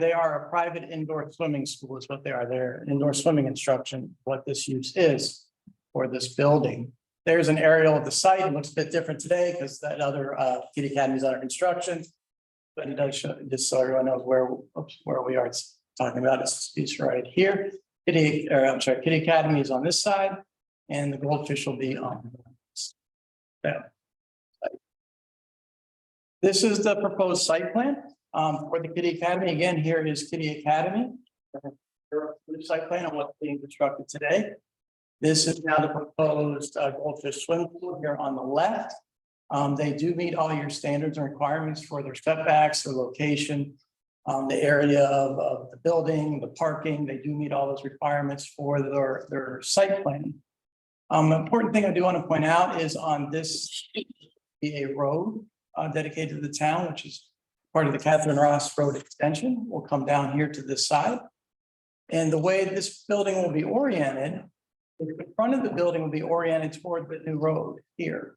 they are a private indoor swimming school is what they are. They're indoor swimming instruction, what this use is for this building. There's an aerial of the site. It looks a bit different today because that other Kitty Academy is under construction. But it does show, just so everyone knows where we are. It's talking about this piece right here. Kitty Academy is on this side, and the Goldfish will be on that. This is the proposed site plan. For the Kitty Academy, again, here is Kitty Academy. The site plan on what's being constructed today. This is now the proposed Goldfish swimming pool here on the left. They do meet all your standards and requirements for their setbacks, their location, the area of the building, the parking. They do meet all those requirements for their site plan. Important thing I do want to point out is on this be a road dedicated to the town, which is part of the Catherine Ross Road extension. Will come down here to this side. And the way this building will be oriented, the front of the building will be oriented toward the new road here.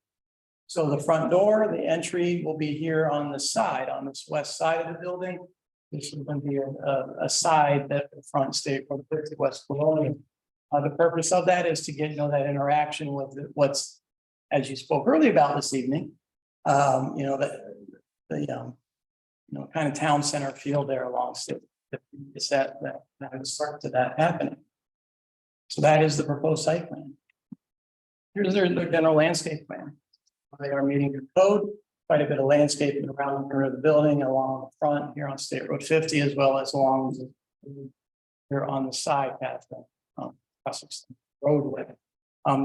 So the front door, the entry will be here on the side, on this west side of the building. This is going to be a side that the front state from West Colonial. The purpose of that is to get, that interaction with what's, as you spoke earlier about this evening, kind of town center feel there along state. It's that start to that happening. So that is the proposed site plan. Here's their general landscape plan. They are meeting your code, quite a bit of landscaping around the rear of the building, along the front here on State Road 50, as well as along here on the side path, across the roadway.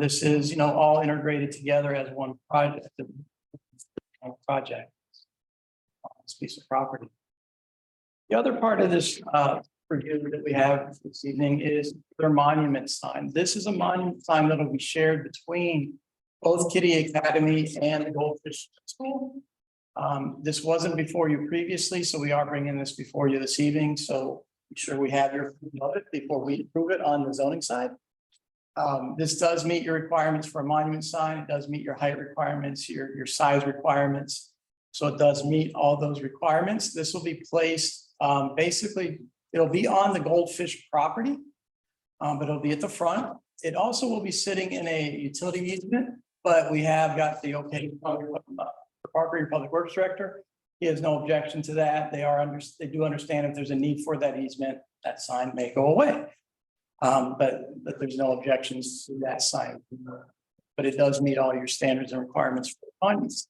This is, all integrated together as one project. This piece of property. The other part of this review that we have this evening is their monument sign. This is a monument sign that will be shared between both Kitty Academy and the Goldfish School. This wasn't before you previously, so we are bringing this before you this evening. So be sure we have your approval of it before we approve it on the zoning side. This does meet your requirements for a monument sign. It does meet your height requirements, your size requirements. So it does meet all those requirements. This will be placed, basically, it'll be on the Goldfish property, but it'll be at the front. It also will be sitting in a utility easement, but we have got the okay from the Parker and Public Works Director. He has no objection to that. They do understand if there's a need for that easement, that sign may go away. But there's no objections to that sign. But it does meet all your standards and requirements for the monuments.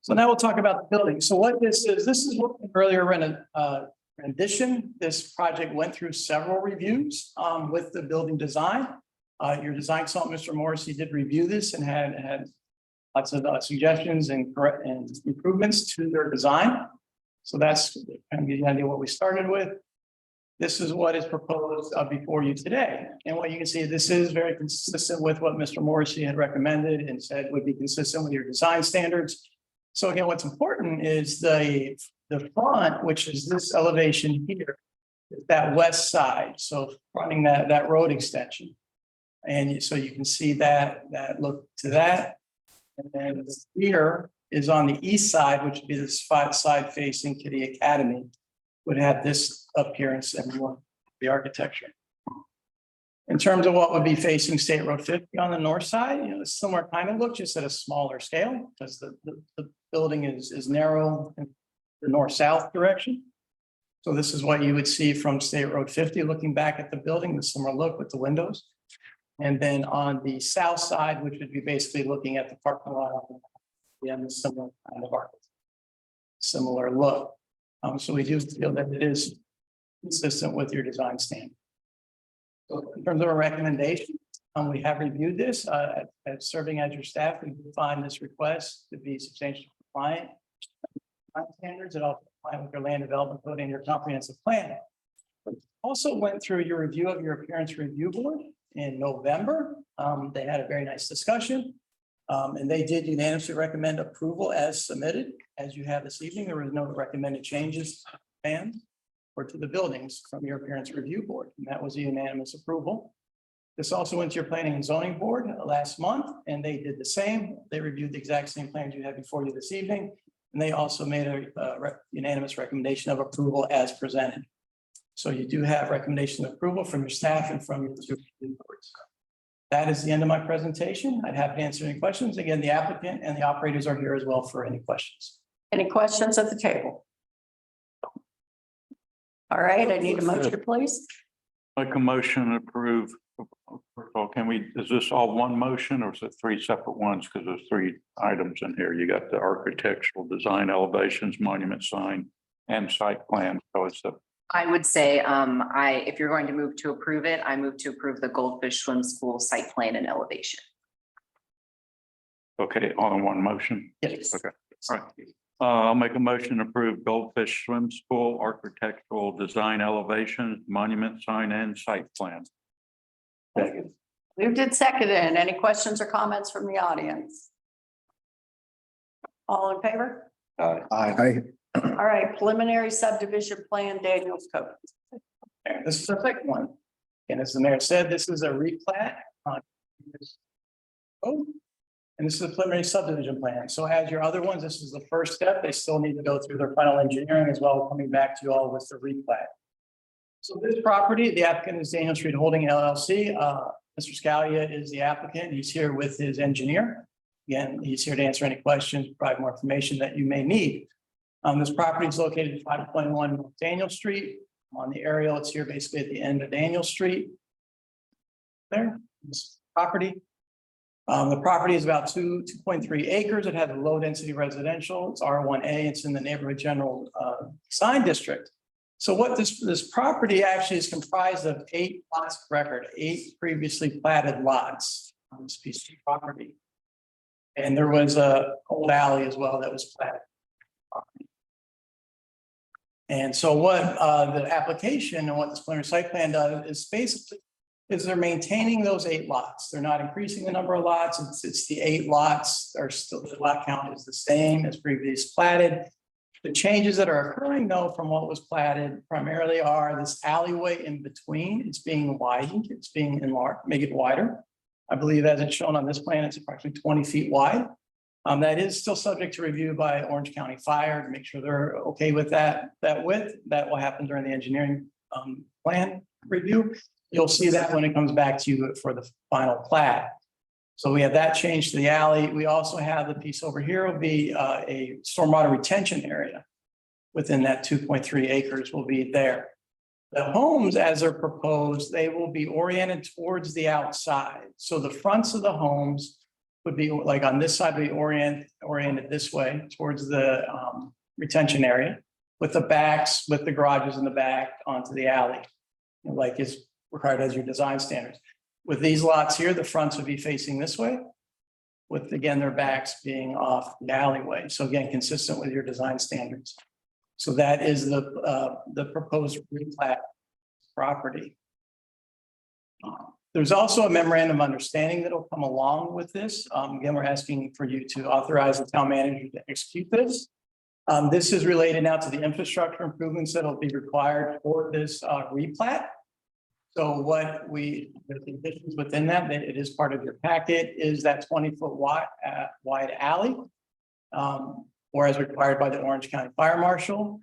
So now we'll talk about the building. So what this is what earlier rendition. This project went through several reviews with the building design. Your design consultant, Mr. Morrissey, did review this and had lots of suggestions and improvements to their design. So that's kind of give you an idea what we started with. This is what is proposed before you today. And what you can see, this is very consistent with what Mr. Morrissey had recommended and said would be consistent with your design standards. So again, what's important is the front, which is this elevation here, that west side. So running that road extension. And so you can see that look to that. And then here is on the east side, which would be this side facing Kitty Academy, would have this appearance and the architecture. In terms of what would be facing State Road 50 on the north side, a similar kind of look, just at a smaller scale, because the building is narrow in the north-south direction. So this is what you would see from State Road 50, looking back at the building, the similar look with the windows. And then on the south side, which would be basically looking at the parking lot, again, the similar kind of similar look. So we do feel that it is consistent with your design standard. So in terms of a recommendation, we have reviewed this, as serving as your staff, we find this request to be substantially compliant with standards. It also compliant with your land development code and your comprehensive plan. Also went through your review of your appearance review board in November. They had a very nice discussion. And they did unanimously recommend approval as submitted. As you have this evening, there was no recommended changes to the plan or to the buildings from your appearance review board, and that was a unanimous approval. This also went to your planning and zoning board last month, and they did the same. They reviewed the exact same plans you had before you this evening, and they also made a unanimous recommendation of approval as presented. So you do have recommendation of approval from your staff and from your two boards. That is the end of my presentation. I'd have to answer any questions. Again, the applicant and the operators are here as well for any questions.
Any questions at the table? All right, I need a motion, please.
Make a motion to approve First of all, is this all one motion or is it three separate ones? Because there's three items in here. You got the architectural design elevations, monument sign, and site plan. So it's
I would say, if you're going to move to approve it, I move to approve the Goldfish Swim School site plan and elevation.
okay, all in one motion.
Yes.
Okay, all right. I'll make a motion to approve Goldfish Swim School architectural design elevation, monument sign, and site plan.
Moved and seconded. Any questions or comments from the audience? All in favor?
I,
All right, preliminary subdivision plan, Daniels Cove.
This is the second one. And as the mayor said, this is a replat on. Oh, and this is a preliminary subdivision plan. So as your other ones, this is the first step. They still need to go through their final engineering as well, coming back to you all with the replat. So this property, the applicant is Daniel Street Holding LLC. Mr. Scalia is the applicant. He's here with his engineer. Again, he's here to answer any questions, provide more information that you may need. This property is located at 5.1 North Daniel Street. On the aerial, it's here basically at the end of Daniel Street. There, this property. The property is about 2.3 acres. It has a low density residential. It's R1A. It's in the neighborhood general sign district. So what this property actually is comprised of 8 lots of record, 8 previously platted lots on this piece of property. And there was a old alley as well that was platted. And so what the application and what this preliminary site plan does is basically they're maintaining those 8 lots. They're not increasing the number of lots. It's the 8 lots are still, the lot count is the same as previous platted. The changes that are occurring though from what was platted primarily are this alleyway in between. It's being widened. It's being enlarged, make it wider. I believe as it's shown on this plan, it's approximately 20 feet wide. That is still subject to review by Orange County Fire to make sure they're okay with that width. That will happen during the engineering plan review. You'll see that when it comes back to you for the final plat. So we have that change to the alley. We also have the piece over here will be a stormwater retention area. Within that 2.3 acres will be there. The homes as they're proposed, they will be oriented towards the outside. So the fronts of the homes would be like on this side, be oriented this way towards the retention area with the backs, with the garages in the back onto the alley. Like is required as your design standards. With these lots here, the fronts would be facing this way. With again, their backs being off the alleyway. So again, consistent with your design standards. So that is the proposed replat property. There's also a memorandum of understanding that will come along with this. Again, we're asking for you to authorize the town manager to execute this. This is related now to the infrastructure improvements that will be required for this replat. So what the conditions within that it is part of your packet, is that 20-foot wide alley. Or as required by the Orange County Fire Marshal.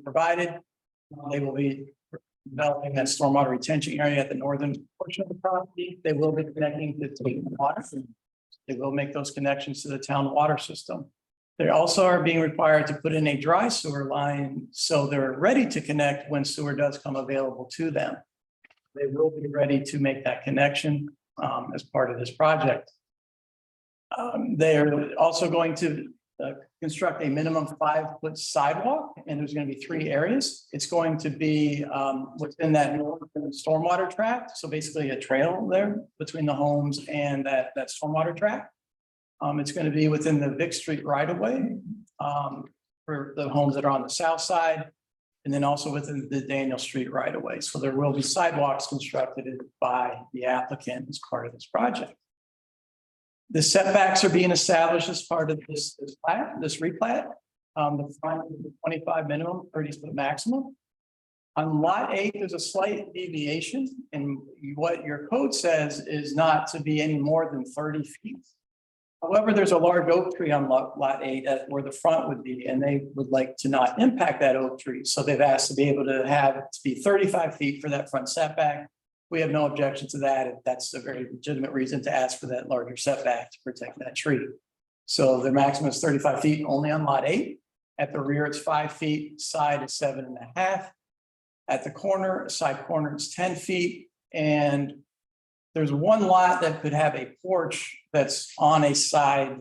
Provided, they will be developing that stormwater retention area at the northern portion of the property. They will be connecting to the water. They will make those connections to the town water system. They also are being required to put in a dry sewer line, so they're ready to connect when sewer does come available to them. They will be ready to make that connection as part of this project. They're also going to construct a minimum 5-foot sidewalk, and there's going to be 3 areas. It's going to be within that northern stormwater tract. So basically a trail there between the homes and that stormwater tract. It's going to be within the Vic Street right of way for the homes that are on the south side, and then also within the Daniel Street right of way. So there will be sidewalks constructed by the applicant as part of this project. The setbacks are being established as part of this replat. The front is 25 minimum, 30-foot maximum. On lot 8, there's a slight deviation, and what your code says is not to be any more than 30 feet. However, there's a large oak tree on lot 8 where the front would be, and they would like to not impact that oak tree. So they've asked to be able to have it to be 35 feet for that front setback. We have no objection to that. If that's a very legitimate reason to ask for that larger setback to protect that tree. So the maximum is 35 feet only on lot 8. At the rear, it's 5 feet, side is 7.5. At the corner, side corner, it's 10 feet. And there's one lot that could have a porch that's on a side,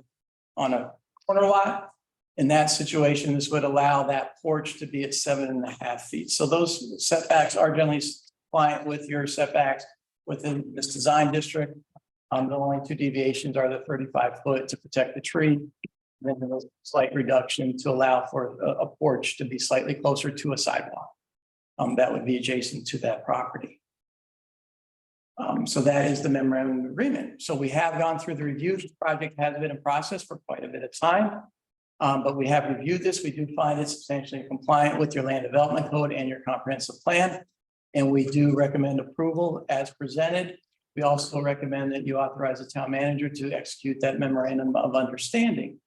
on a corner lot. In that situation, this would allow that porch to be at 7.5 feet. So those setbacks are generally compliant with your setbacks within this design district. The only two deviations are the 35 foot to protect the tree. Then a slight reduction to allow for a porch to be slightly closer to a sidewalk. That would be adjacent to that property. So that is the memorandum of agreement. So we have gone through the review. This project has been in process for quite a bit of time. But we have reviewed this. We do find it substantially compliant with your land development code and your comprehensive plan. And we do recommend approval as presented. We also recommend that you authorize the town manager to execute that memorandum of understanding.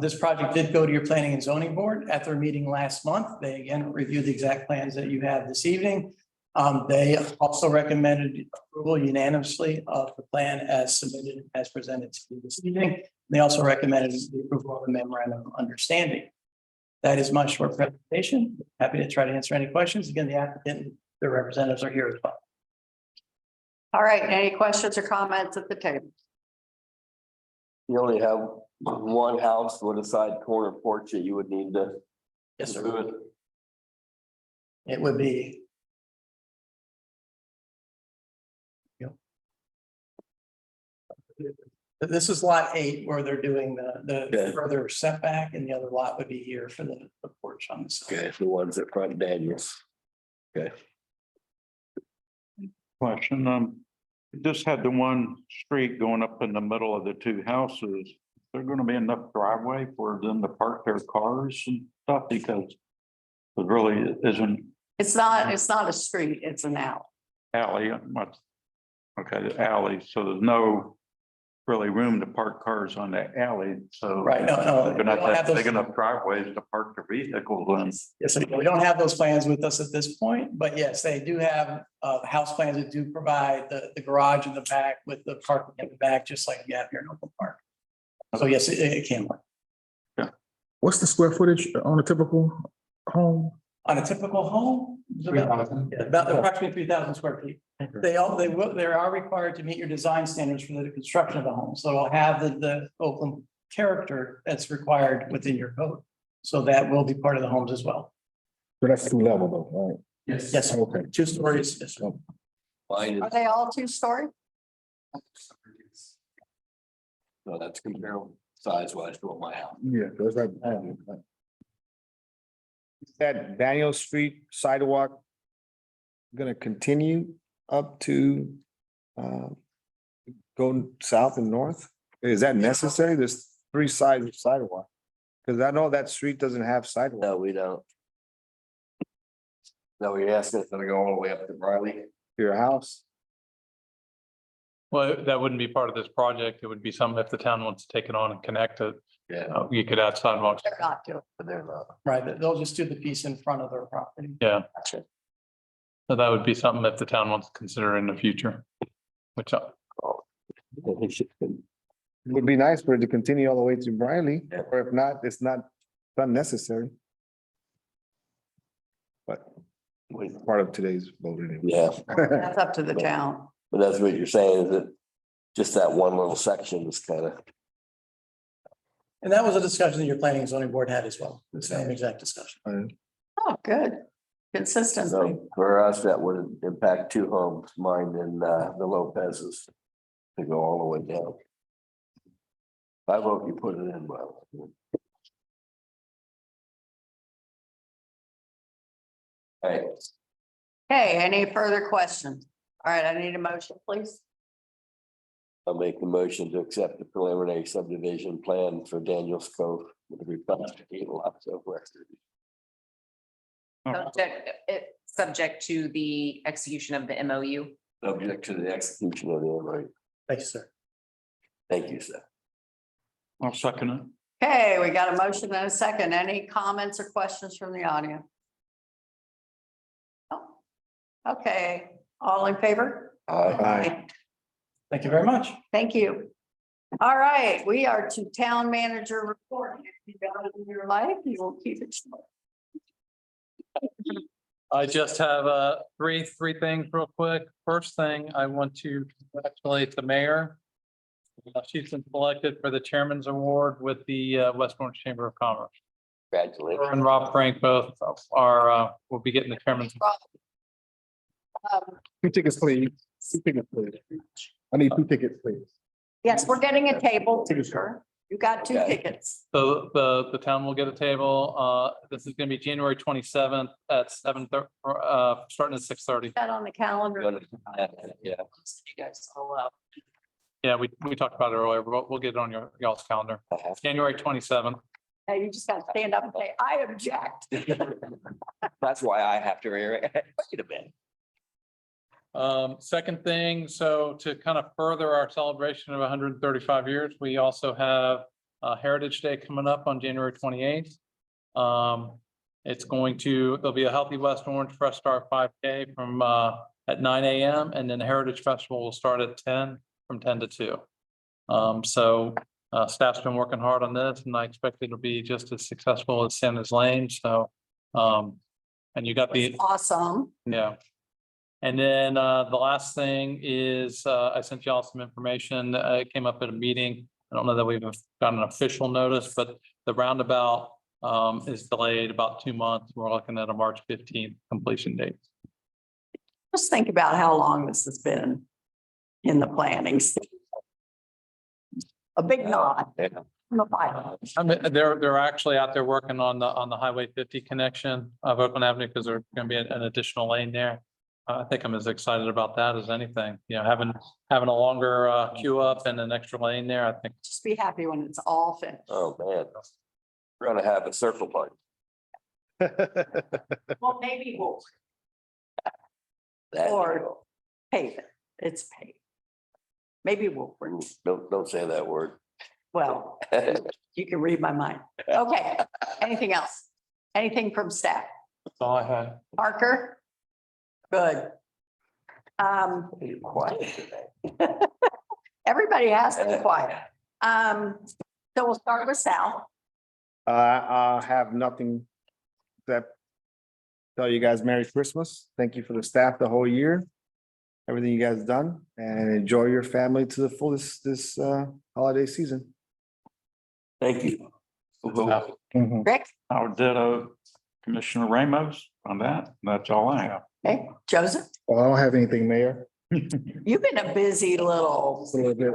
This project did go to your planning and zoning board at their meeting last month. They again reviewed the exact plans that you have this evening. They also recommended approval unanimously of the plan as submitted, as presented to you this evening. They also recommended the approval of the memorandum of understanding. That is my short presentation. Happy to try to answer any questions. Again, the applicant and their representatives are here as well.
All right, any questions or comments at the table?
You only have one house with a side corner porch that you would need to.
Yes, sir.
do it.
It would be. This is lot 8 where they're doing the
Okay.
further setback, and the other lot would be here for the porch on the side.
Okay, the ones at front Daniels. Okay.
Question, just had the one street going up in the middle of the two houses. There's gonna be enough driveway for them to park their cars and stuff because it really isn't
It's not a street, it's an alley.
much. Okay, the alley, so there's no really room to park cars on that alley, so.
Right, no,
They're
we
not
don't have
that big
those.
enough driveways to park their vehicles in.
Yes, sir. We don't have those plans with us at this point, but yes, they do have house plans that do provide the garage in the back with the parking in the back, just like you have here in Oakland Park. So yes, it can work.
What's the square footage on a typical home?
On a typical home, it's about approximately 3,000 square feet. They are required to meet your design standards for the construction of the home. So it'll have the Oakland character that's required within your code. So that will be part of the homes as well.
So that's 2 level though, right?
Yes. Yes, sir.
Okay.
2 stories. Yes, sir.
Mine
Are
is,
they all 2-story?
so that's comparable size wise to what my house.
Yeah, that's right.
Is that Daniel Street sidewalk gonna continue up to go south and north? Is that necessary? There's 3 sides of sidewalk. Cause I know that street doesn't have sidewalk.
No, we don't. No, you're asking if it's gonna go all the way up to Riley?
To your house.
Well, that wouldn't be part of this project. It would be something if the town wants to take it on and connect it.
Yeah.
You could add sidewalks.
They're not doing, but they're not.
Right, they'll just do the piece in front of their property.
Yeah,
Gotcha.
so that would be something that the town wants to consider in the future. Which
It would be nice for it to continue all the way to Briley,
Yeah.
or if not, it's not unnecessary. But part of today's vote anyway.
Yeah,
That's up to the town.
but that's what you're saying is that just that one little section is kind of,
And that was a discussion that your planning and zoning board had as well, the same exact discussion.
Oh, good. Consistency.
so for us, that would impact 2 homes, mine and the Lopez's. To go all the way down. I hope you put it in, well. Hey,
Okay, any further questions? All right, I need a motion, please.
I'll make the motion to accept the preliminary subdivision plan for Daniels Cove with the Republic lots of record.
Subject to the execution of the MOU.
Subject to the execution of the MOU.
Thank you, sir.
Thank you, sir.
I'll second it.
Okay, we got a motion and a second. Any comments or questions from the audience? No? Okay, all in favor?
Aye.
Thank you very much.
Thank you. All right, we are to town manager report. If you got it in your life, you will keep it short.
I just have three things real quick. First thing, I want to congratulate the mayor. She's been selected for the Chairman's Award with the West Orange Chamber of Commerce.
Congratulations.
Her and Rob Frank both are will be getting the Chairman's.
Two tickets, please. Two tickets, please. I need two tickets, please.
Yes, we're getting a table.
Tickets.
Sure. You got two
Okay.
tickets.
So the town will get a table. This is gonna be January 27th at 7:30, starting at 6:30.
That on the calendar.
Yeah.
You guys all up.
Yeah, we talked about it earlier, but we'll get it on y'all's calendar. January 27th.
Now you just gotta stand up and say, I object.
That's why I have to hear it. Wait a minute.
Second thing, so to kind of further our celebration of 135 years, we also have Heritage Day coming up on January 28th. There'll be a Healthy West Orange Fresh Start 5K from at 9 a.m. and then the Heritage Festival will start at 10 from 10 to 2. Staff's been working hard on this and I expect it'll be just as successful as Santa's Lane. So, and you got the
Awesome.
yeah. And then the last thing is I sent y'all some information. It came up at a meeting. I don't know that we've got an official notice, but the roundabout is delayed about 2 months. We're looking at a March 15th completion date.
Just think about how long this has been in the planning. stage. A big nod.
Yeah.
from the pilot.
I mean, they're actually out there working on the Highway 50 connection of Oakland Avenue because there's going to be an additional lane there. I think I'm as excited about that as anything, having a longer queue up and an extra lane there, I think.
Just be happy when it's all finished.
Oh, man. We're gonna have a circle party.
Well, maybe we'll
That-
Or- pave it. It's paved. Maybe we'll,
Don't say that word.
well, you can read my mind. Okay, anything else? Anything from staff?
That's all I had.
Parker? Good.
You're quiet today.
Everybody has to be quiet. So we'll start with Sal.
I have nothing except tell you guys Merry Christmas. Thank you for the staff the whole year. Everything you guys done and enjoy your family to the fullest this holiday season.
Thank you.
Mhm.
Rick?
I would ditto Commissioner Ramos on that. That's all I have.
Okay, Joseph?
Well, I don't have anything, Mayor.
You've been a busy little.
Just a little bit.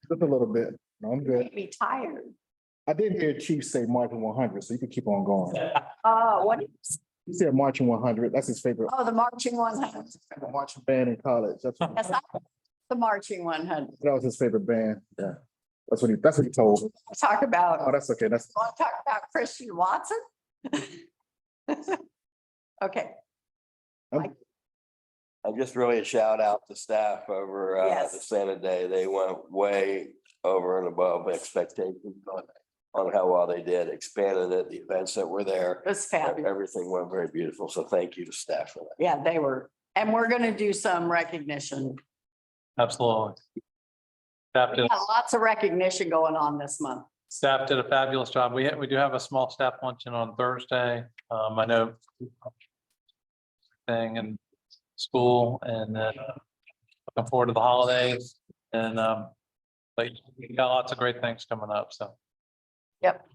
Just a little bit. No, I'm good.
Make me tired.
I did hear Chief say marching 100, so you can keep on going.
What?
He said marching 100. That's his favorite.
Oh, the marching 100.
Marching band in college. That's
Yes, the marching 100.
that was his favorite band. Yeah. That's what he told me.
Talk about,
Oh, that's okay. That's
want to talk about Christian Watson? Okay,
I'm just really a shout out to staff over
Yes.
the Santa Day. They went way over and above expectations on how well they did, expanded it, the events that were there.
it was fabulous.
Everything went very beautiful. So thank you to staff for that.
Yeah, they were, and we're gonna do some recognition.
Absolutely. Staff did,
Yeah, lots of recognition going on this month.
staff did a fabulous job. We do have a small staff luncheon on Thursday. I know thing and school and then looking forward to the holidays and but we got lots of great things coming up. So
Yep.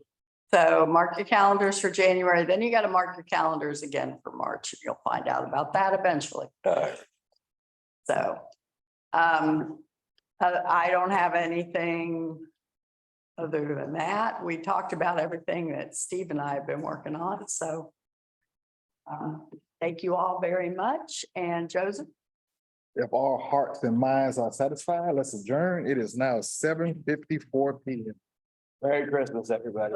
So mark your calendars for January, then you gotta mark your calendars again for March. You'll find out about that eventually. So, I don't have anything other than that. We talked about everything that Steve and I have been working on, so. Thank you all very much. And Joseph?
if all hearts and minds are satisfied, let's adjourn. It is now 7:54 PM.
Merry Christmas, everybody.